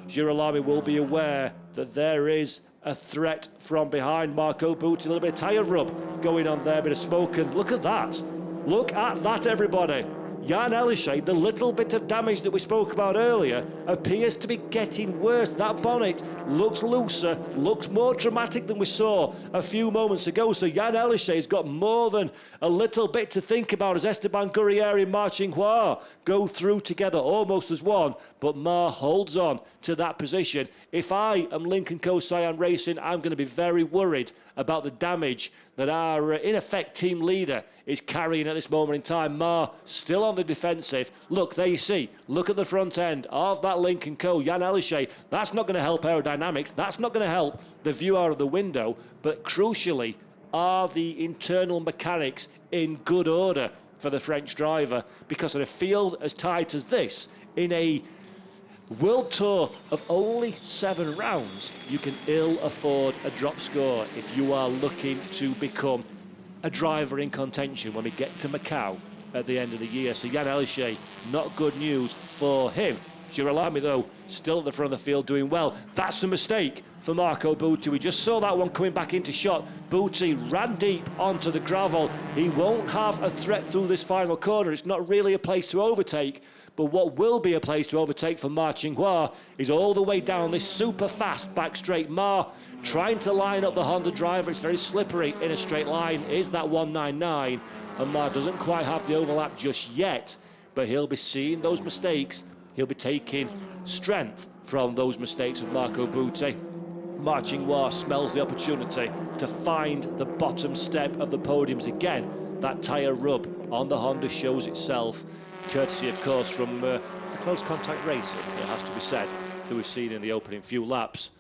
Girolami will be aware that there is a threat from behind. Marco Butti, a little bit of tyre rub going on there, bit of smoke, and look at that. Look at that, everybody. Jan Elishay, the little bit of damage that we spoke about earlier, appears to be getting worse. That bonnet looks looser, looks more dramatic than we saw a few moments ago. So Jan Elishay's got more than a little bit to think about as Esteban Gurrieri and Ma Qinghua go through together almost as one. But Ma holds on to that position. If I am Lincoln Co. Cyan Racing, I'm going to be very worried about the damage that our, in effect, team leader is carrying at this moment in time. Ma still on the defensive. Look, there you see. Look at the front end of that Lincoln Co. Jan Elishay. That's not going to help aerodynamics. That's not going to help the view out of the window. But crucially, are the internal mechanics in good order for the French driver? Because in a field as tight as this, in a World Tour of only 7 rounds, you can ill afford a drop score if you are looking to become a driver in contention when we get to Macau at the end of the year. So Jan Elishay, not good news for him. Girolami, though, still at the front of the field doing well. That's a mistake for Marco Butti. We just saw that one coming back into shot. Butti ran deep onto the gravel. He won't have a threat through this final corner. It's not really a place to overtake. But what will be a place to overtake for Ma Qinghua is all the way down this super fast back straight. Ma trying to line up the Honda driver. It's very slippery in a straight line. Is that 199? And Ma doesn't quite have the overlap just yet. But he'll be seeing those mistakes. He'll be taking strength from those mistakes of Marco Butti. Ma Qinghua smells the opportunity to find the bottom step of the podiums again. That tyre rub on the Honda shows itself, courtesy, of course, from the close contact racing, it has to be said, that we've seen in the opening few laps.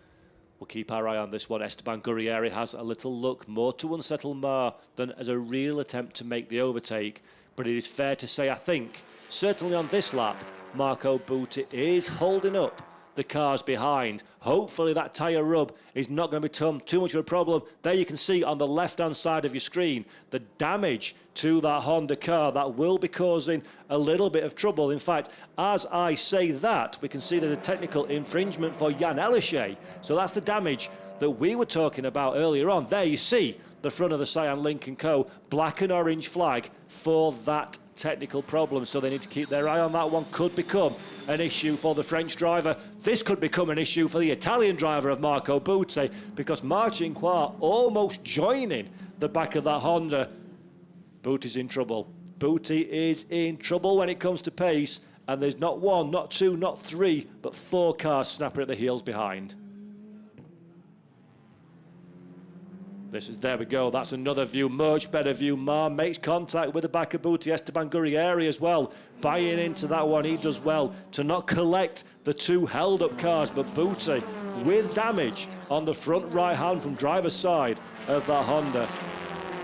We'll keep our eye on this one. Esteban Gurrieri has a little look more to unsettle Ma than as a real attempt to make the overtake. But it is fair to say, I think, certainly on this lap, Marco Butti is holding up the cars behind. Hopefully that tyre rub is not going to become too much of a problem. There you can see on the left-hand side of your screen the damage to that Honda car that will be causing a little bit of trouble. In fact, as I say that, we can see there's a technical infringement for Jan Elysée. So that's the damage that we were talking about earlier on. There you see the front of the Cyan Link & Co. black and orange flag for that technical problem, so they need to keep their eye on that one. Could become an issue for the French driver. This could become an issue for the Italian driver of Marco Butti, because Marcinkois almost joining the back of that Honda. Butti's in trouble. Butti is in trouble when it comes to pace, and there's not one, not two, not three, but 4 cars snapping at the heels behind. There we go, that's another view, much better view. Mar makes contact with the back of Butti. Esteban Gurrieri as well, buying into that one. He does well to not collect the 2 held up cars, but Butti with damage on the front right hand from driver's side of that Honda.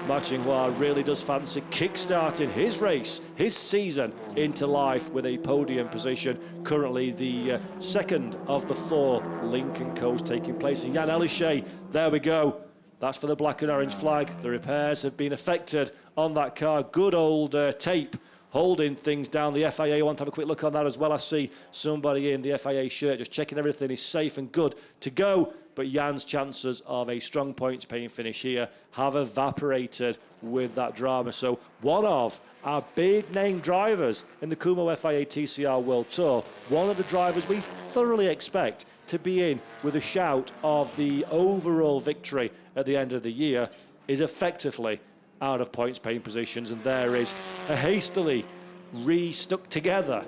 Marcinkois really does fancy kick-starting his race, his season into life with a podium position. Currently the second of the 4 Link & Co's taking place. And Jan Elysée, there we go. That's for the black and orange flag. The repairs have been effected on that car. Good old tape holding things down. The FIA, I want to have a quick look on that as well. I see somebody in the FIA shirt just checking everything is safe and good to go. But Jan's chances of a strong points paying finish here have evaporated with that drama. So one of our big name drivers in the Kumho FIA TCR World Tour, one of the drivers we thoroughly expect to be in with a shout of the overall victory at the end of the year, is effectively out of points paying positions. And there is a hastily re-stuck together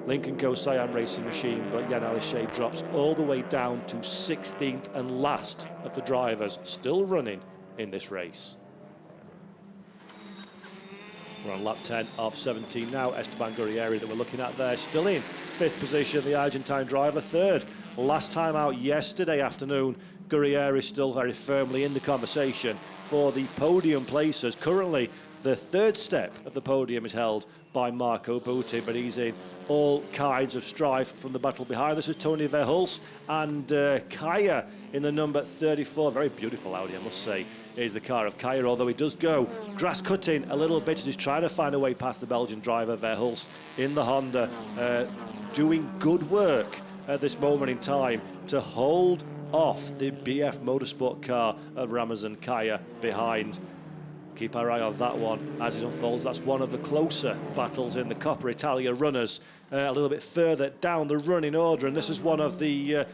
Link & Co Cyan Racing Machine, but Jan Elysée drops all the way down to 16th and last of the drivers still running in this race. We're on lap 10 of 17 now. Esteban Gurrieri that we're looking at there, still in 5th position, the Argentine driver, 3rd. Last time out yesterday afternoon, Gurrieri still very firmly in the conversation for the podium places. Currently, the 3rd step of the podium is held by Marco Butti, but he's in all kinds of strife from the battle behind. This is Tony Verhulst and Kaya in the number 34. Very beautiful Audi, I must say, is the car of Kaya, although he does go grass cutting a little bit as he's trying to find a way past the Belgian driver Verhulst in the Honda, doing good work at this moment in time to hold off the BF Motorsport car of Ramazan Kaya behind. Keep our eye on that one as it unfolds. That's one of the closer battles in the Coppa Italia runners, a little bit further down the running order, and this is one of the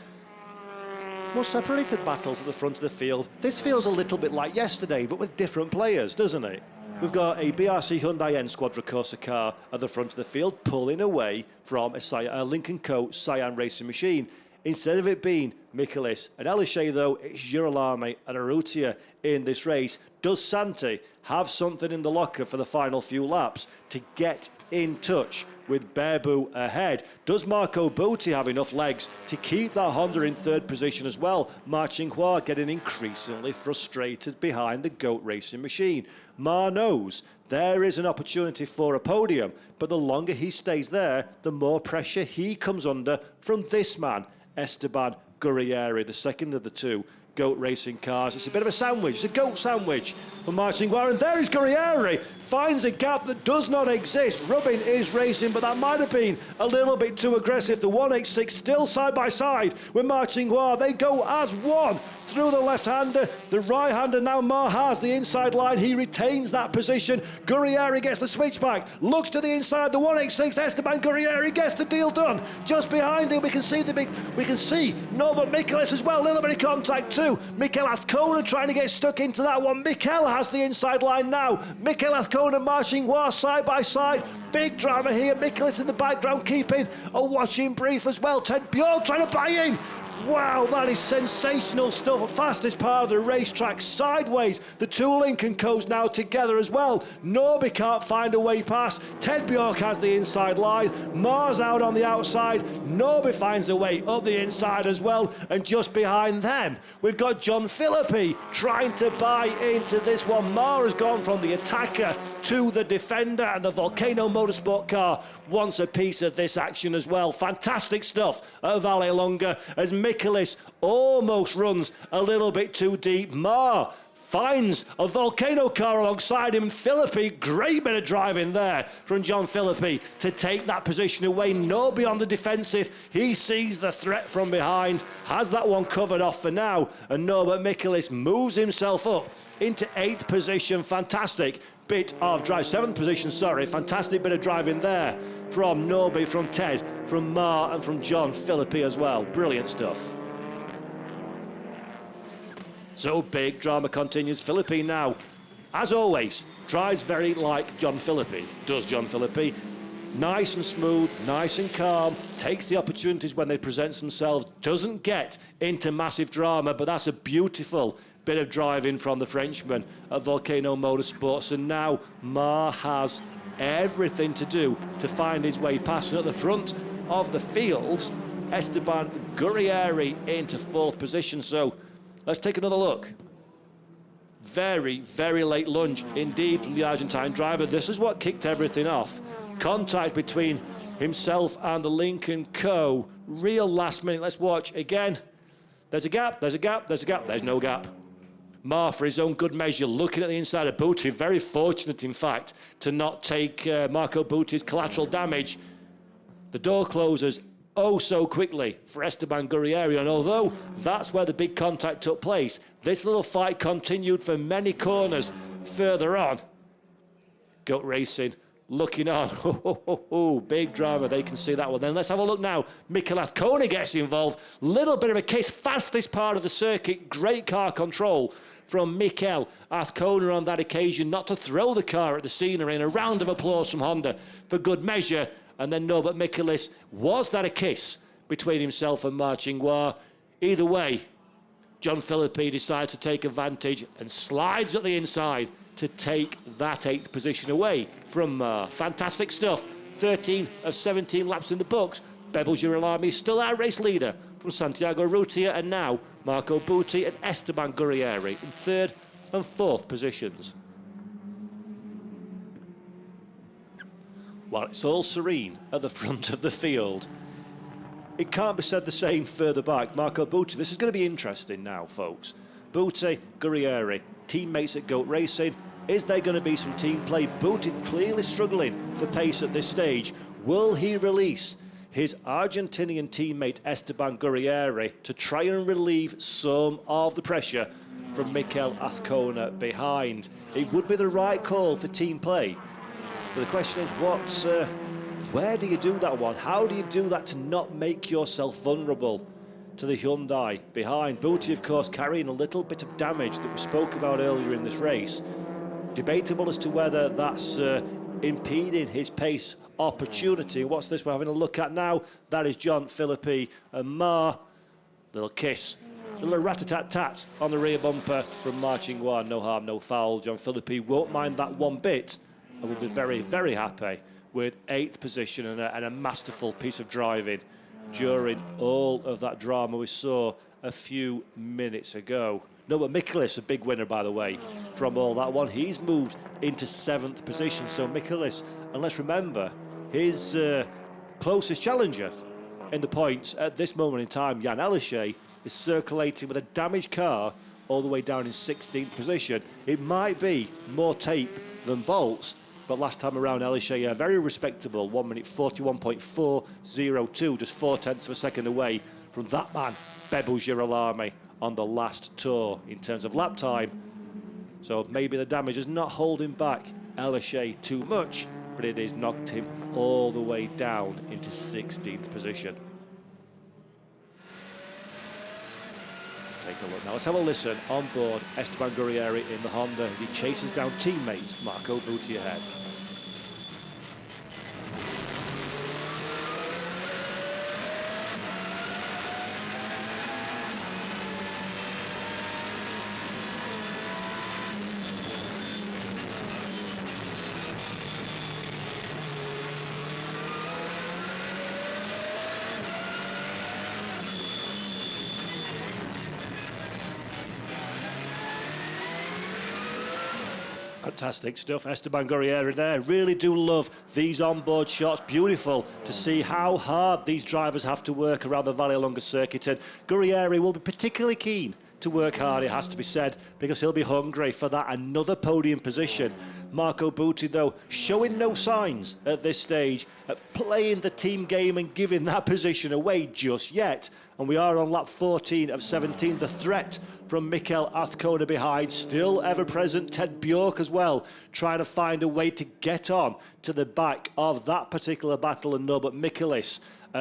more separated battles at the front of the field. This feels a little bit like yesterday, but with different players, doesn't it? We've got a BRC Hyundai N Squadra Corsa car at the front of the field, pulling away from a Link & Co Cyan Racing Machine. Instead of it being Michaelis and Elysée, though, it's Girolami and Arrutia in this race. Does Santi have something in the locker for the final few laps to get in touch with Bearbu ahead? Does Marco Butti have enough legs to keep that Honda in 3rd position as well? Marcinkois getting increasingly frustrated behind the GOAT Racing Machine. Mar knows there is an opportunity for a podium, but the longer he stays there, the more pressure he comes under from this man, Esteban Gurrieri, the second of the 2 GOAT racing cars. It's a bit of a sandwich, it's a GOAT sandwich for Marcinkois, and there is Gurrieri, finds a gap that does not exist. Rubin is racing, but that might have been a little bit too aggressive. The 186 still side by side with Marcinkois. They go as one through the left-hander. The right-hander now Mar has the inside line. He retains that position. Gurrieri gets the switchback, looks to the inside. The 186 Esteban Gurrieri gets the deal done. Just behind him, we can see Norbert Michaelis as well. A little bit of contact too. Mikel Azcona trying to get stuck into that one. Mikel has the inside line now. Mikel Azcona, Marcinkois side by side. Big drama here. Michaelis in the background keeping a watching brief as well. Ted Bjork trying to buy in. Wow, that is sensational stuff. Fastest part of the racetrack, sideways. The two Lincoln Co's now together as well. Norby can't find a way past. Ted Bjork has the inside line. Mars out on the outside. Norby finds the way up the inside as well. And just behind them, we've got John Philippi trying to buy into this one. Mar has gone from the attacker to the defender, and the Volcano Motorsport car wants a piece of this action as well. Fantastic stuff at Vallelunga as Michaelis almost runs a little bit too deep. Mar finds a Volcano car alongside him. Philippi, great bit of driving there from John Philippi to take that position away. Norby on the defensive. He sees the threat from behind, has that one covered off for now, and Norbert Michaelis moves himself up into 8th position. Fantastic bit of drive, 7th position, sorry. Fantastic bit of driving there from Norby, from Ted, from Mar, and from John Philippi as well. Brilliant stuff. So big drama continues. Philippi now, as always, drives very like John Philippi. Does John Philippi. Nice and smooth, nice and calm, takes the opportunities when they present themselves, doesn't get into massive drama, but that's a beautiful bit of driving from the Frenchman at Volcano Motorsports. And now Mar has everything to do to find his way past. And at the front of the field, Esteban Gurrieri into 4th position. So let's take another look. Very, very late lunge indeed from the Argentine driver. This is what kicked everything off. Contact between himself and the Lincoln Co. Real last minute. Let's watch again. There's a gap, there's a gap, there's a gap. There's no gap. Mar, for his own good measure, looking at the inside of Butti. Very fortunate, in fact, to not take Marco Butti's collateral damage. The door closes oh so quickly for Esteban Gurrieri. And although that's where the big contact took place, this little fight continued for many corners further on. Goat Racing looking on. Big drama, they can see that one. Then let's have a look now. Mikel Azcona gets involved. Little bit of a kiss, fastest part of the circuit. Great car control from Mikel Azcona on that occasion, not to throw the car at the scenery. And a round of applause from Honda for good measure. And then Norbert Michaelis, was that a kiss between himself and Marchingua? Either way, John Philippi decides to take advantage and slides at the inside to take that 8th position away from fantastic stuff. 13 of 17 laps in the books. Bebel Girolami still our race leader from Santiago Rutia, and now Marco Butti and Esteban Gurrieri in 3rd and 4th positions. While it's all serene at the front of the field, it can't be said the same further back. Marco Butti, this is going to be interesting now, folks. Butti, Gurrieri, teammates at Goat Racing. Is there going to be some team play? Butti's clearly struggling for pace at this stage. Will he release his Argentinian teammate Esteban Gurrieri to try and relieve some of the pressure from Mikel Azcona behind? It would be the right call for team play. But the question is, where do you do that one? How do you do that to not make yourself vulnerable to the Hyundai behind? Butti, of course, carrying a little bit of damage that we spoke about earlier in this race. Debatable as to whether that's impeding his pace opportunity. What's this we're having a look at now? That is John Philippi and Mar. Little kiss, a little rat-a-tat-tat on the rear bumper from Marchingua. No harm, no foul. John Philippi won't mind that one bit and will be very, very happy with 8th position and a masterful piece of driving during all of that drama we saw a few minutes ago. No, but Michaelis, a big winner, by the way, from all that one. He's moved into 7th position. So Michaelis, and let's remember, his closest challenger in the points at this moment in time, Jan Elishay, is circulating with a damaged car all the way down in 16th position. It might be more tape than bolts, but last time around, Elishay, very respectable, 1 minute 41.402, just 0.4 of a second away from that man, Bebel Girolami, on the last tour in terms of lap time. So maybe the damage is not holding back Elishay too much, but it has knocked him all the way down into 16th position. Let's take a look now. Let's have a listen on board Esteban Gurrieri in the Honda as he chases down teammate Marco Butti ahead. Fantastic stuff, Esteban Gurrieri there. Really do love these onboard shots. Beautiful to see how hard these drivers have to work around the Vallelunga circuit. And Gurrieri will be particularly keen to work hard, it has to be said, because he'll be hungry for that another podium position. Marco Butti, though, showing no signs at this stage of playing the team game and giving that position away just yet. And we are on lap 14 of 17. The threat from Mikel Azcona behind, still ever present. Ted Bjork as well, trying to find a way to get on to the back of that particular battle. And no, but Michaelis,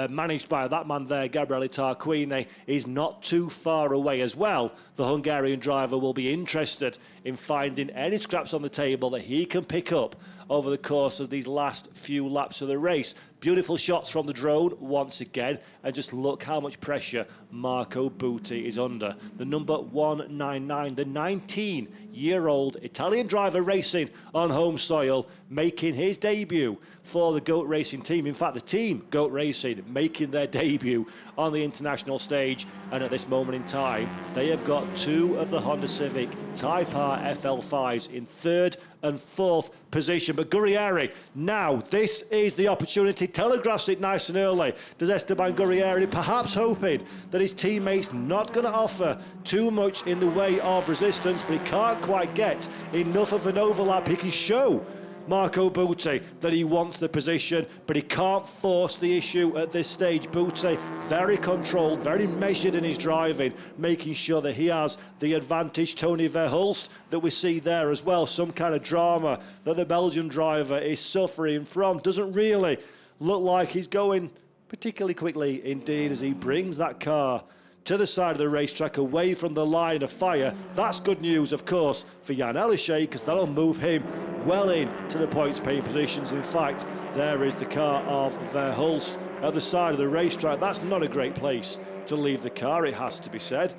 managed by that man there, Gabriele Tarquini, is not too far away as well. The Hungarian driver will be interested in finding any scraps on the table that he can pick up over the course of these last few laps of the race. Beautiful shots from the drone once again, and just look how much pressure Marco Butti is under. The number 199, the 19-year-old Italian driver racing on home soil, making his debut for the GOAT Racing team. In fact, the team GOAT Racing making their debut on the international stage, and at this moment in time, they have got two of the Honda Civic Type R FL5s in third and fourth position. But Gurrieri, now this is the opportunity, telegraphs it nice and early. Does Esteban Gurrieri, perhaps hoping that his teammates not going to offer too much in the way of resistance, but he can't quite get enough of an overlap. He can show Marco Butti that he wants the position, but he can't force the issue at this stage. Butti very controlled, very measured in his driving, making sure that he has the advantage. Tony Verhulst that we see there as well, some kind of drama that the Belgian driver is suffering from. Doesn't really look like he's going particularly quickly indeed as he brings that car to the side of the racetrack, away from the line of fire. That's good news, of course, for Jan Elyshe, because that'll move him well into the points-paying positions. In fact, there is the car of Verhulst at the side of the racetrack. That's not a great place to leave the car, it has to be said.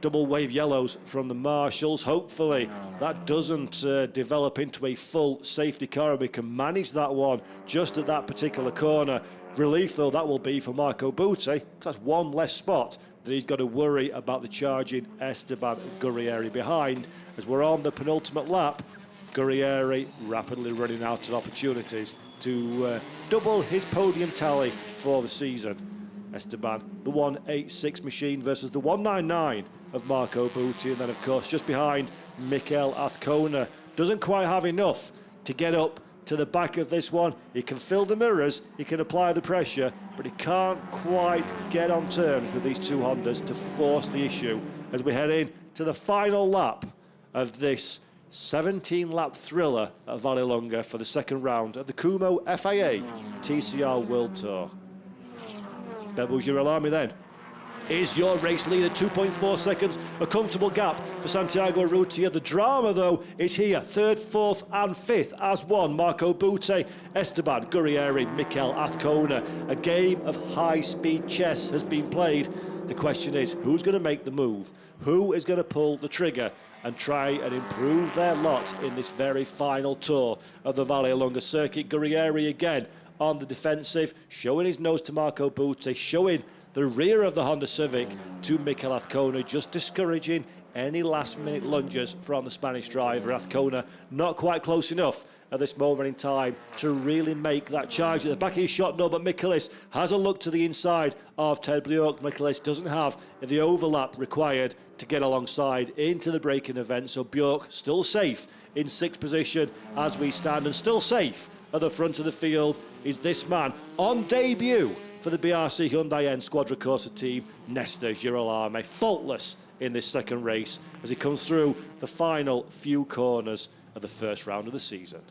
Double wave yellows from the marshals. Hopefully that doesn't develop into a full safety car and we can manage that one just at that particular corner. Relief, though, that will be for Marco Butti. That's one less spot that he's got to worry about the charging Esteban Gurrieri behind. As we're on the penultimate lap, Gurrieri rapidly running out of opportunities to double his podium tally for the season. Esteban, the 186 machine versus the 199 of Marco Butti, and then of course just behind Mikel Azcona. Doesn't quite have enough to get up to the back of this one. He can fill the mirrors, he can apply the pressure, but he can't quite get on terms with these two Hondas to force the issue as we head in to the final lap of this 17-lap thriller at Vallelunga for the second round of the Kumho FIA TCR World Tour. Bebo Girolami then is your race leader, 2.4 seconds, a comfortable gap for Santiago Urrutia. The drama, though, is here, third, fourth and fifth as one. Marco Butti, Esteban Gurrieri, Mikel Azcona. A game of high-speed chess has been played. The question is, who's going to make the move? Who is going to pull the trigger and try and improve their lot in this very final tour of the Vallelunga circuit? Gurrieri again on the defensive, showing his nose to Marco Butti, showing the rear of the Honda Civic to Mikel Azcona, just discouraging any last-minute lunges from the Spanish driver. Azcona not quite close enough at this moment in time to really make that charge. At the back of his shot, no, but Michaelis has a look to the inside of Ted Bjork. Michaelis doesn't have the overlap required to get alongside into the braking event, so Bjork still safe in sixth position as we stand, and still safe at the front of the field is this man on debut for the BRC Hyundai N Squadra Corsa team, Nestor Girolami, faultless in this second race as he comes through the final few corners of the first round of the season.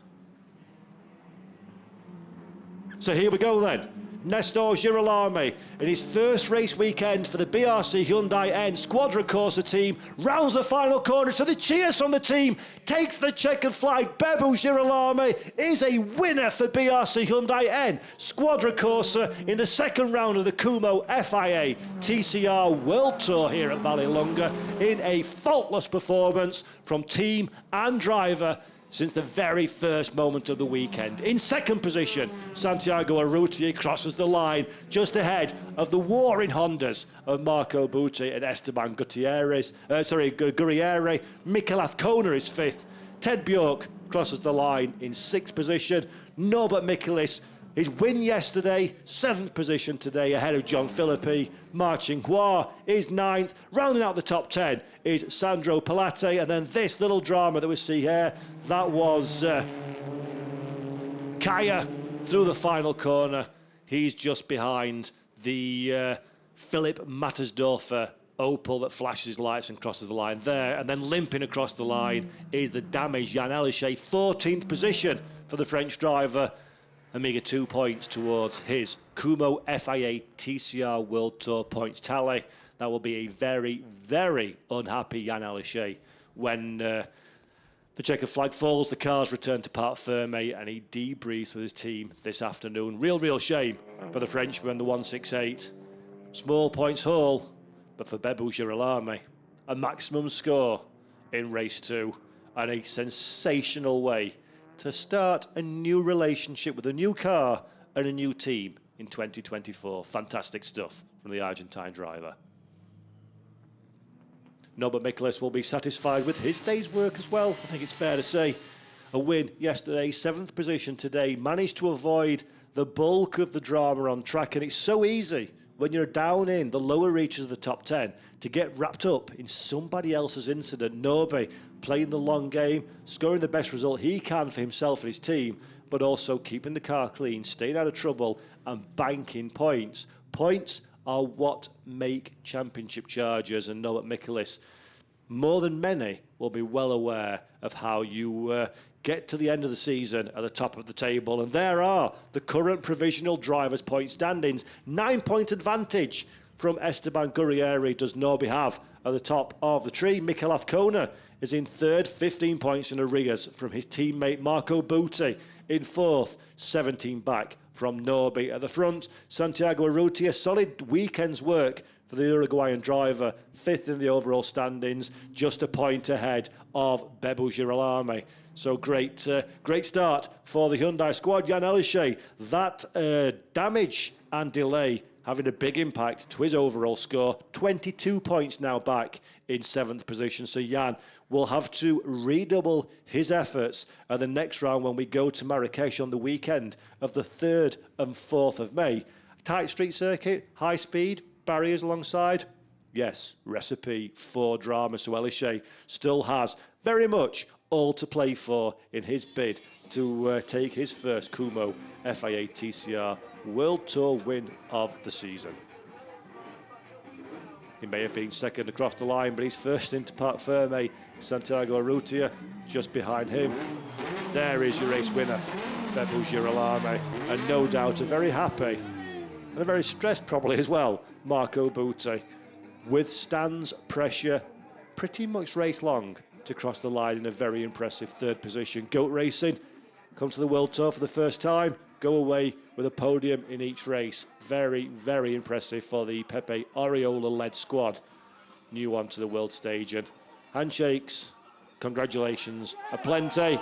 So here we go then. Nestor Girolami in his first race weekend for the BRC Hyundai N Squadra Corsa team rounds the final corner to the cheers from the team, takes the checkered flag. Bebo Girolami is a winner for BRC Hyundai N Squadra Corsa in the second round of the Kumho FIA TCR World Tour here at Vallelunga in a faultless performance from team and driver since the very first moment of the weekend. In second position, Santiago Urrutia crosses the line just ahead of the warring Hondas of Marco Butti and Esteban Gurrieri. Mikel Azcona is fifth. Ted Bjork crosses the line in 6th position. Norbert Michaelis, his win yesterday, 7th position today, ahead of John Philippi. Marcin Hua is 9th. Rounding out the top 10 is Sandro Pilate. And then this little drama that we see here, that was Kaya through the final corner. He's just behind the Philipp Mattersdorfer Opel that flashes lights and crosses the line there. And then limping across the line is the damaged Jan Elishay, 14th position for the French driver. A meagre 2 points towards his Kumho FIA TCR World Tour points tally. That will be a very, very unhappy Jan Elishay when the checkered flag falls, the cars return to Parc Fermé, and he debriefs with his team this afternoon. Real shame for the Frenchman, the 168. Small points haul, but for Bebou Girolami, a maximum score in race 2 and a sensational way to start a new relationship with a new car and a new team in 2024. Fantastic stuff from the Argentine driver. Norbert Michaelis will be satisfied with his day's work as well, I think it's fair to say. A win yesterday, 7th position today, managed to avoid the bulk of the drama on track, and it's so easy when you're down in the lower reaches of the top 10 to get wrapped up in somebody else's incident. Norby playing the long game, scoring the best result he can for himself and his team, but also keeping the car clean, staying out of trouble and banking points. Points are what make championship chargers, and Norbert Michaelis, more than many, will be well aware of how you get to the end of the season at the top of the table. And there are the current provisional drivers' point standings. 9-point advantage from Esteban Gurrieri does Norby have at the top of the tree. Mikel Azcona is in 3rd, 15 points in arrears from his teammate Marco Butti in 4th, 17 back from Norby at the front. Santiago Urrutia, solid weekend's work for the Uruguayan driver, 5th in the overall standings, just a point ahead of Bebou Girolami. So great start for the Hyundai squad. Jan Elishay, that damage and delay having a big impact to his overall score. 22 points now back in 7th position. So Jan will have to redouble his efforts at the next round when we go to Marrakesh on the weekend of the 3rd and 4th of May. Tight street circuit, high speed, barriers alongside. Yes, recipe for drama. So Elishay still has very much all to play for in his bid to take his first Kumho FIA TCR World Tour win of the season. He may have been second across the line, but he's first into Parc Fermé. Santiago Urrutia just behind him. There is your race winner, Bebou Girolami, and no doubt a very happy and a very stressed probably as well, Marco Butti. Withstands pressure pretty much race long to cross the line in a very impressive 3rd position. Goat Racing come to the World Tour for the first time, go away with a podium in each race. Very, very impressive for the Pepe Oriola-led squad. New onto the world stage, and handshakes, congratulations, aplenty.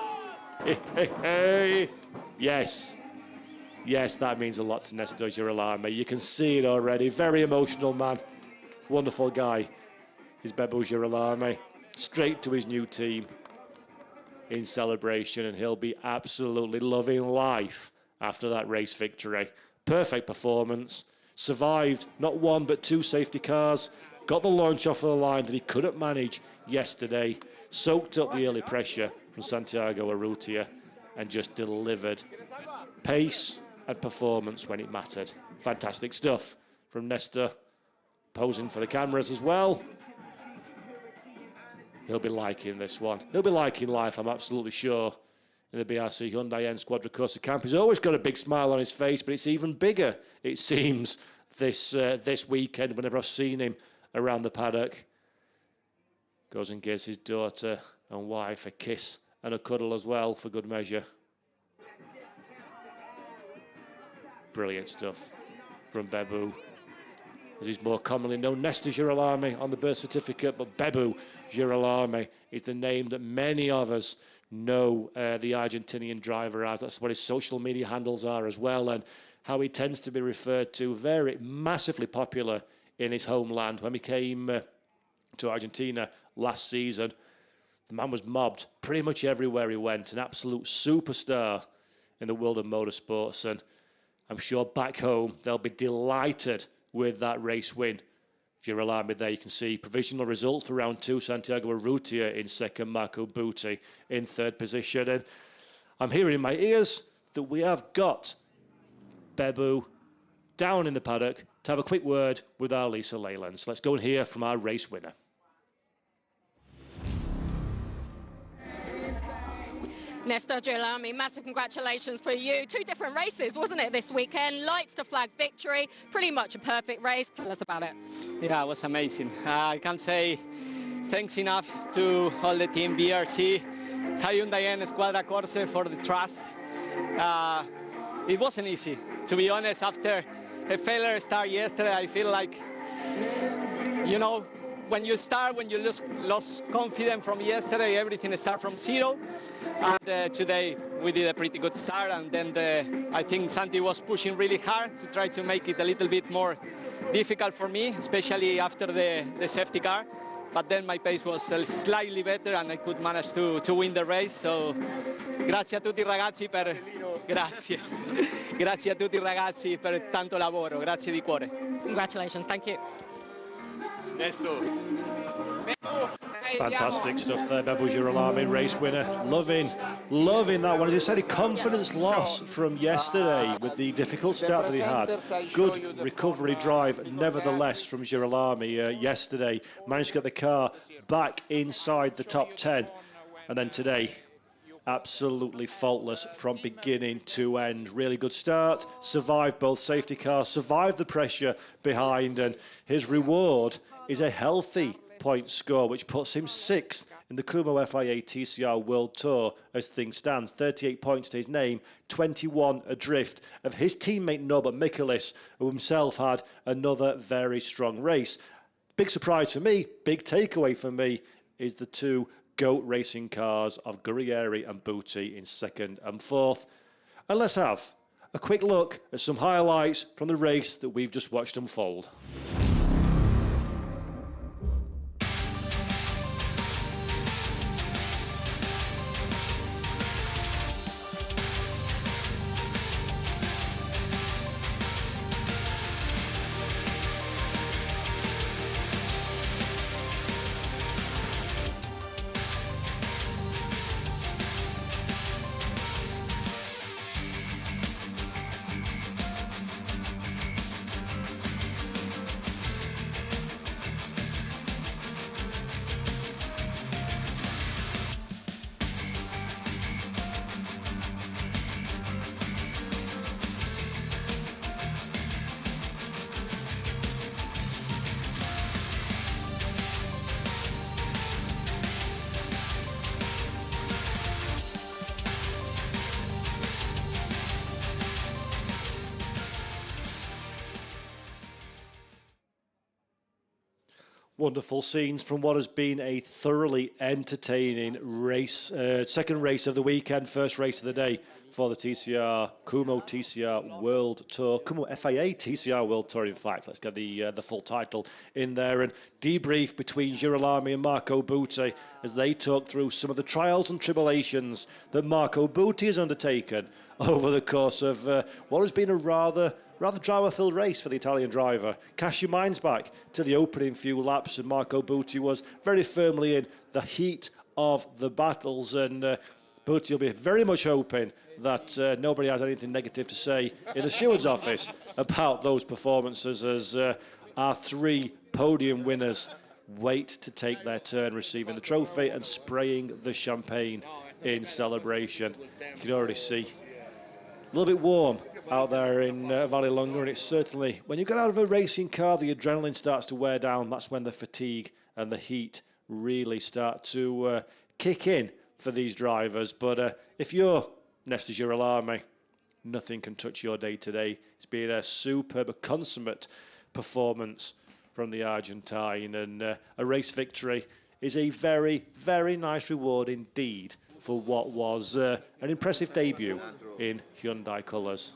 Yes, that means a lot to Nestor Girolami. You can see it already. Very emotional man, wonderful guy is Bebou Girolami. Straight to his new team in celebration, and he'll be absolutely loving life after that race victory. Perfect performance, survived not 1 but 2 safety cars, got the launch off of the line that he couldn't manage yesterday, soaked up the early pressure from Santiago Urrutia, and just delivered pace and performance when it mattered. Fantastic stuff from Nestor, posing for the cameras as well. He'll be liking this one. He'll be liking life, I'm absolutely sure, in the BRC Hyundai N Squadra Corsa camp. He's always got a big smile on his face, but it's even bigger, it seems, this weekend whenever I've seen him around the paddock. Goes and gives his daughter and wife a kiss and a cuddle as well, for good measure. Brilliant stuff from Bebou, as he's more commonly known. Nestor Girolami on the birth certificate, but Bebou Girolami is the name that many of us know the Argentinian driver as. That's what his social media handles are as well, and how he tends to be referred to. Very massively popular in his homeland. When he came to Argentina last season, The man was mobbed pretty much everywhere he went, an absolute superstar in the world of motorsports, and I'm sure back home they'll be delighted with that race win. Girolami there, you can see provisional results for round 2. Santiago Urrutia in second, Marco Butti in third position. And I'm hearing in my ears that we have got Bebu down in the paddock to have a quick word with our Lisa Leyland. So let's go and hear from our race winner. Nestor Girolami, massive congratulations for you. 2 different races, wasn't it, this weekend? Lights to flag victory, pretty much a perfect race. Tell us about it. Yeah, it was amazing. I can't say thanks enough to all the team, BRC, Hyundai and Squadra Corse for the trust. It wasn't easy. To be honest, after a failure start yesterday, I feel like, you know, when you lost confidence from yesterday, everything starts from zero. And today we did a pretty good start. And then I think Santi was pushing really hard to try to make it a little bit more difficult for me, especially after the safety car. But then my pace was slightly better and I could manage to win the race. So grazie a tutti ragazzi per grazie. Grazie a tutti ragazzi per tanto lavoro. Grazie di cuore. Congratulations, thank you. Fantastic stuff there, Bebu Girolami, race winner. Loving that one. As you said, a confidence loss from yesterday with the difficult start that he had. Good recovery drive, nevertheless, from Girolami yesterday. Managed to get the car back inside the top 10. And then today, absolutely faultless from beginning to end. Really good start, survived both safety cars, survived the pressure behind, and his reward is a healthy point score, which puts him 6th in the Kumho FIA TCR World Tour as things stand. 38 points to his name, 21 adrift of his teammate Norbert Michaelis, who himself had another very strong race. Big surprise for me, big takeaway for me, is the 2 GOAT racing cars of Guerrieri and Butti in 2nd and 4th. And let's have a quick look at some highlights from the race that we've just watched unfold. Wonderful scenes from what has been a thoroughly entertaining race. Second race of the weekend, first race of the day for the TCR, Kumho TCR World Tour. Kumho FIA TCR World Tour, in fact. Let's get the full title in there. And debrief between Girolami and Marco Butti as they talk through some of the trials and tribulations that Marco Butti has undertaken over the course of what has been a rather drama-filled race for the Italian driver. Cast your minds back to the opening few laps, and Marco Butti was very firmly in the heat of the battles, and Butti will be very much hoping that nobody has anything negative to say in the steward's office about those performances as our 3 podium winners wait to take their turn receiving the trophy and spraying the champagne in celebration. You can already see a little bit warm out there in Vallelunga, and it's certainly, when you get out of a racing car, the adrenaline starts to wear down. That's when the fatigue and the heat really start to kick in for these drivers. But if you're Nestor Girolami, nothing can touch your day today. It's been a superb, a consummate performance from the Argentine, and a race victory is a very, very nice reward indeed for what was an impressive debut in Hyundai colours.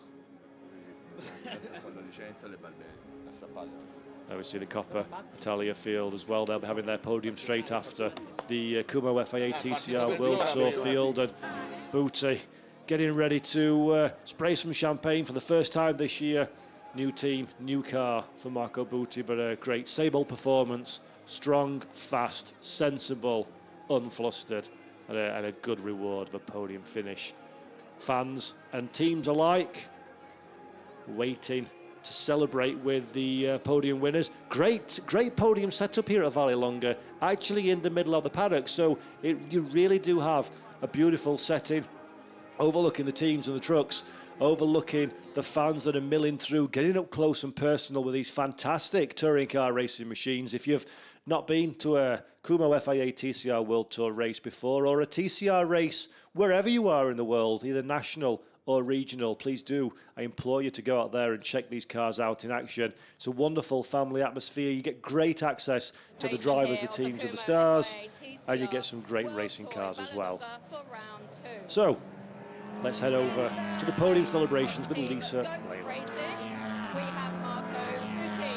We see the Coppa Italia field as well. They'll be having their podium straight after the Kumho FIA TCR World Tour field. And Booty getting ready to spray some champagne for the first time this year. New team, new car for Marco Booty, but a great Sable performance. Strong, fast, sensible, unflustered, and a good reward of a podium finish. Fans and teams alike waiting to celebrate with the podium winners. Great podium setup here at Vallelunga, actually in the middle of the paddock, so you really do have a beautiful setting overlooking the teams and the trucks, overlooking the fans that are milling through, getting up close and personal with these fantastic touring car racing machines. If you've not been to a Kumho FIA TCR World Tour race before, or a TCR race wherever you are in the world, either national or regional, please do. I implore you to go out there and check these cars out in action. It's a wonderful family atmosphere. You get great access to the drivers, the teams, and the stars, and you get some great racing cars as well. So, let's head over to the podium celebrations with Lisa Whalen. We have Marco Booty.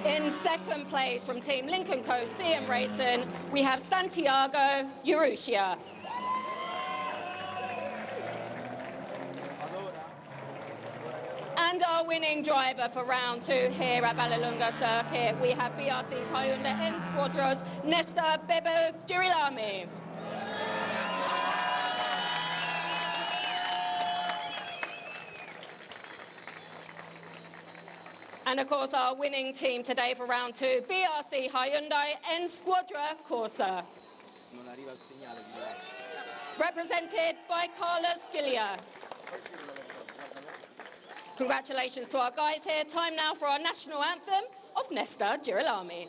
In second place from Team Lincoln Co. CM Racing, we have Santiago Urrutia. And our winning driver for round 2 here at Vallelunga Circuit, we have BRC's Hyundai N Squadron's Nesta Bebe Girilami. And of course, our winning team today for round 2, BRC Hyundai N Squadra Corsa. Represented by Carlos Gillia. Congratulations to our guys here. Time now for our national anthem of Nesta Girilami.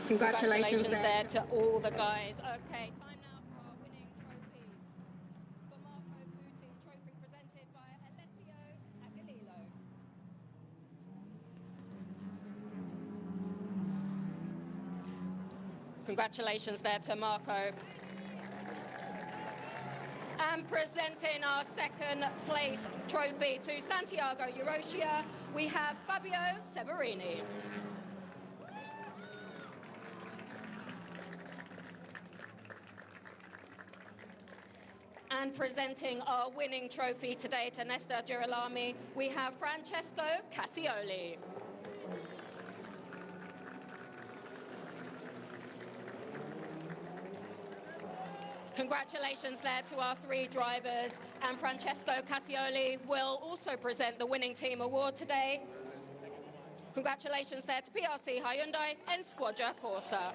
Congratulations there to all the guys. Okay, time now for our winning trophies. For Marco Booty, trophy presented by Alessio Aguililo. Congratulations there to Marco. And presenting our second place trophy to Santiago Urrutia, we have Fabio Severini. And presenting our winning trophy today to Nesta Girilami, we have Francesco Cassioli. Congratulations there to our 3 drivers, and Francesco Cassioli will also present the winning team award today. Congratulations there to PRC Hyundai N Squadra Corsa.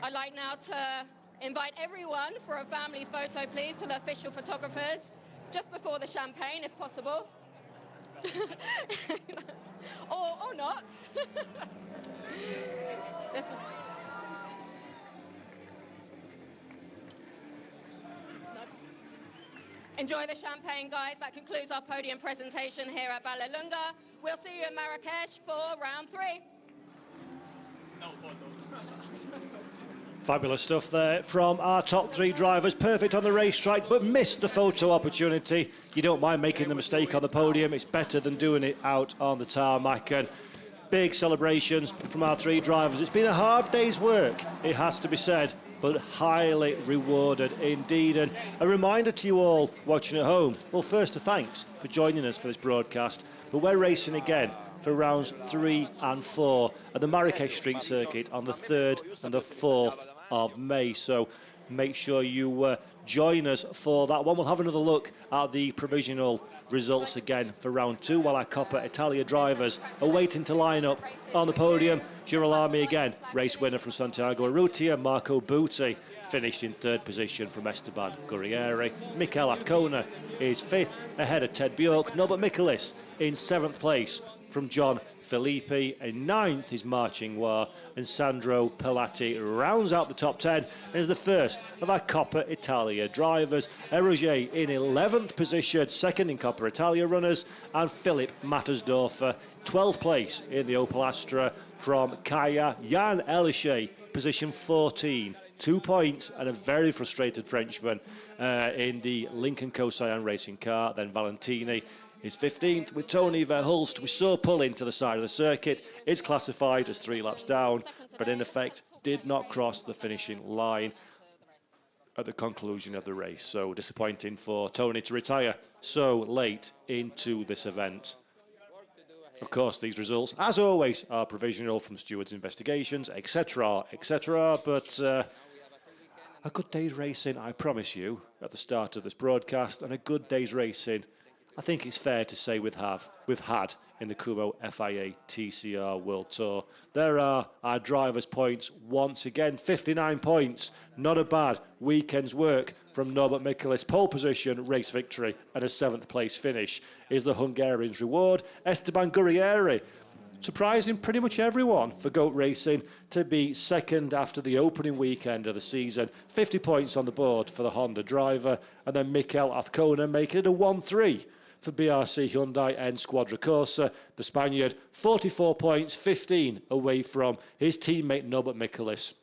I'd like now to invite everyone for a family photo, please, for the official photographers, just before the champagne, if possible. or not. Enjoy the champagne, guys. That concludes our podium presentation here at Vallelunga. We'll see you in Marrakesh for round 3. No photo. Fabulous stuff there from our top 3 drivers. Perfect on the racetrack, but missed the photo opportunity. You don't mind making the mistake on the podium. It's better than doing it out on the tarmac. And big celebrations from our 3 drivers. It's been a hard day's work, it has to be said, but highly rewarded indeed. And a reminder to you all watching at home, well, first a thanks for joining us for this broadcast, but we're racing again for rounds 3 and 4 at the Marrakesh Street Circuit on the 3rd and the 4th of May. So make sure you join us for that one. We'll have another look at the provisional results again for round 2 while our Coppa Italia drivers are waiting to line up on the podium. Girolami again, race winner from Santiago Urrutia. Marco Butti finished in 3rd position from Esteban Gurrieri. Mikel Azcona is 5th ahead of Ted Bjork. Norbert Michelis in 7th place from John Filippi. In 9th is Marchingois, and Sandro Pelati rounds out the top 10 and is the first of our Coppa Italia drivers. Eroger in 11th position, 2nd in Coppa Italia runners, and Philip Mattersdorfer 12th place in the Opel Astra from Kaya. Jan Elishay, position 14. 2 points and a very frustrated Frenchman in the Lincoln Co. Cyan racing car. Then Valentini is 15th with Tony Verhulst. We saw pulling to the side of the circuit. Is classified as 3 laps down, but in effect did not cross the finishing line at the conclusion of the race. So disappointing for Tony to retire so late into this event. Of course, these results, as always, are provisional from stewards' investigations, etc., etc. But a good day's racing, I promise you, at the start of this broadcast, and a good day's racing, I think it's fair to say we've had in the Kumho FIA TCR World Tour. There are our drivers' points once again, 59 points. Not a bad weekend's work from Norbert Michelis. Pole position, race victory, and a 7th place finish is the Hungarian's reward. Esteban Gurrieri, surprising pretty much everyone for GOAT Racing to be 2nd after the opening weekend of the season. 50 points on the board for the Honda driver, and then Mikel Azcona making it a 1-3 for BRC Hyundai and Squadra Corsa. The Spaniard, 44 points, 15 away from his teammate Norbert Michelis.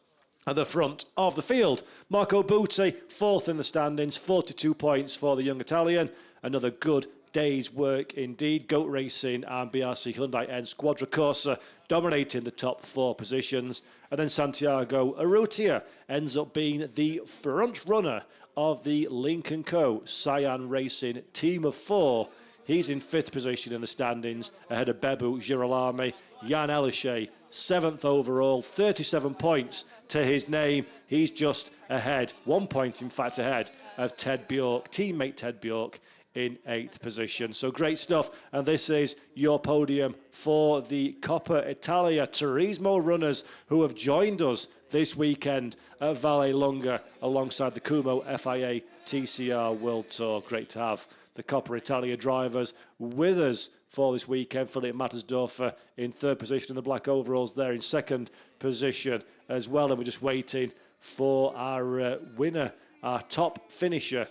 At the front of the field, Marco Butti, 4th in the standings, 42 points for the young Italian. Another good day's work indeed. GOAT Racing and BRC Hyundai and Squadra Corsa dominating the top 4 positions. And then Santiago Urrutia ends up being the front runner of the Lincoln Co. Cyan Racing team of 4. He's in 5th position in the standings ahead of Bebu Girolami. Jan Elishay, 7th overall, 37 points to his name. He's just ahead, 1 point in fact ahead of Ted Bjork, teammate Ted Bjork, in 8th position. So great stuff. And this is your podium for the Coppa Italia Turismo runners who have joined us this weekend at Vallelunga alongside the Kumho FIA TCR World Tour. Great to have the Coppa Italia drivers with us for this weekend. Philip Mattersdorfer in 3rd position in the black overalls there in 2nd position as well. And we're just waiting for our winner, our top finisher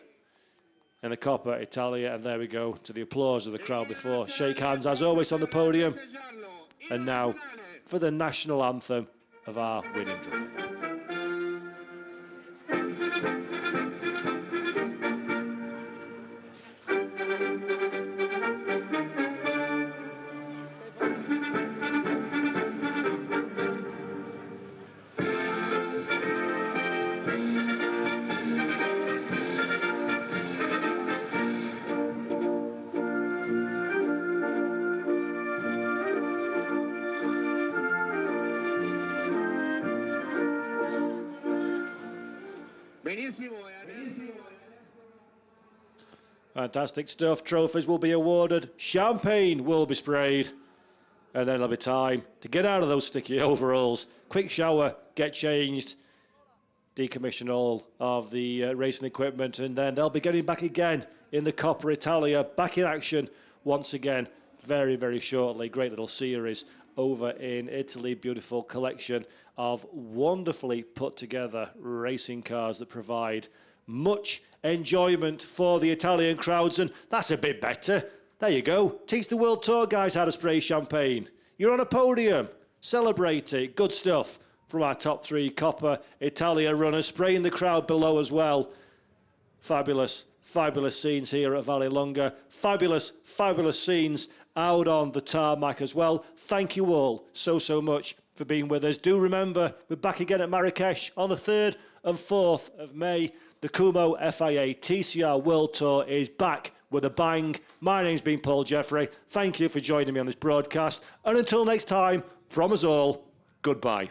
in the Coppa Italia. And there we go, to the applause of the crowd before. Shake hands as always on the podium. And now for the national anthem of our winning driver. Fantastic stuff. Trophies will be awarded. Champagne will be sprayed. And then there'll be time to get out of those sticky overalls. Quick shower, get changed, decommission all of the racing equipment. And then they'll be getting back again in the Coppa Italia. Back in action once again very, very shortly. Great little series over in Italy. Beautiful collection of wonderfully put together racing cars that provide much enjoyment for the Italian crowds, and that's a bit better. There you go. Teach the World Tour guys how to spray champagne. You're on a podium. Celebrate it. Good stuff from our top 3 Coppa Italia runners, spraying the crowd below as well. Fabulous, fabulous scenes here at Vallelunga. Fabulous, fabulous scenes out on the tarmac as well. Thank you all so much for being with us. Do remember, we're back again at Marrakesh on the 3rd and 4th of May. The Kumho FIA TCR World Tour is back with a bang. My name's been Paul Jeffrey. Thank you for joining me on this broadcast. And until next time, from us all, goodbye.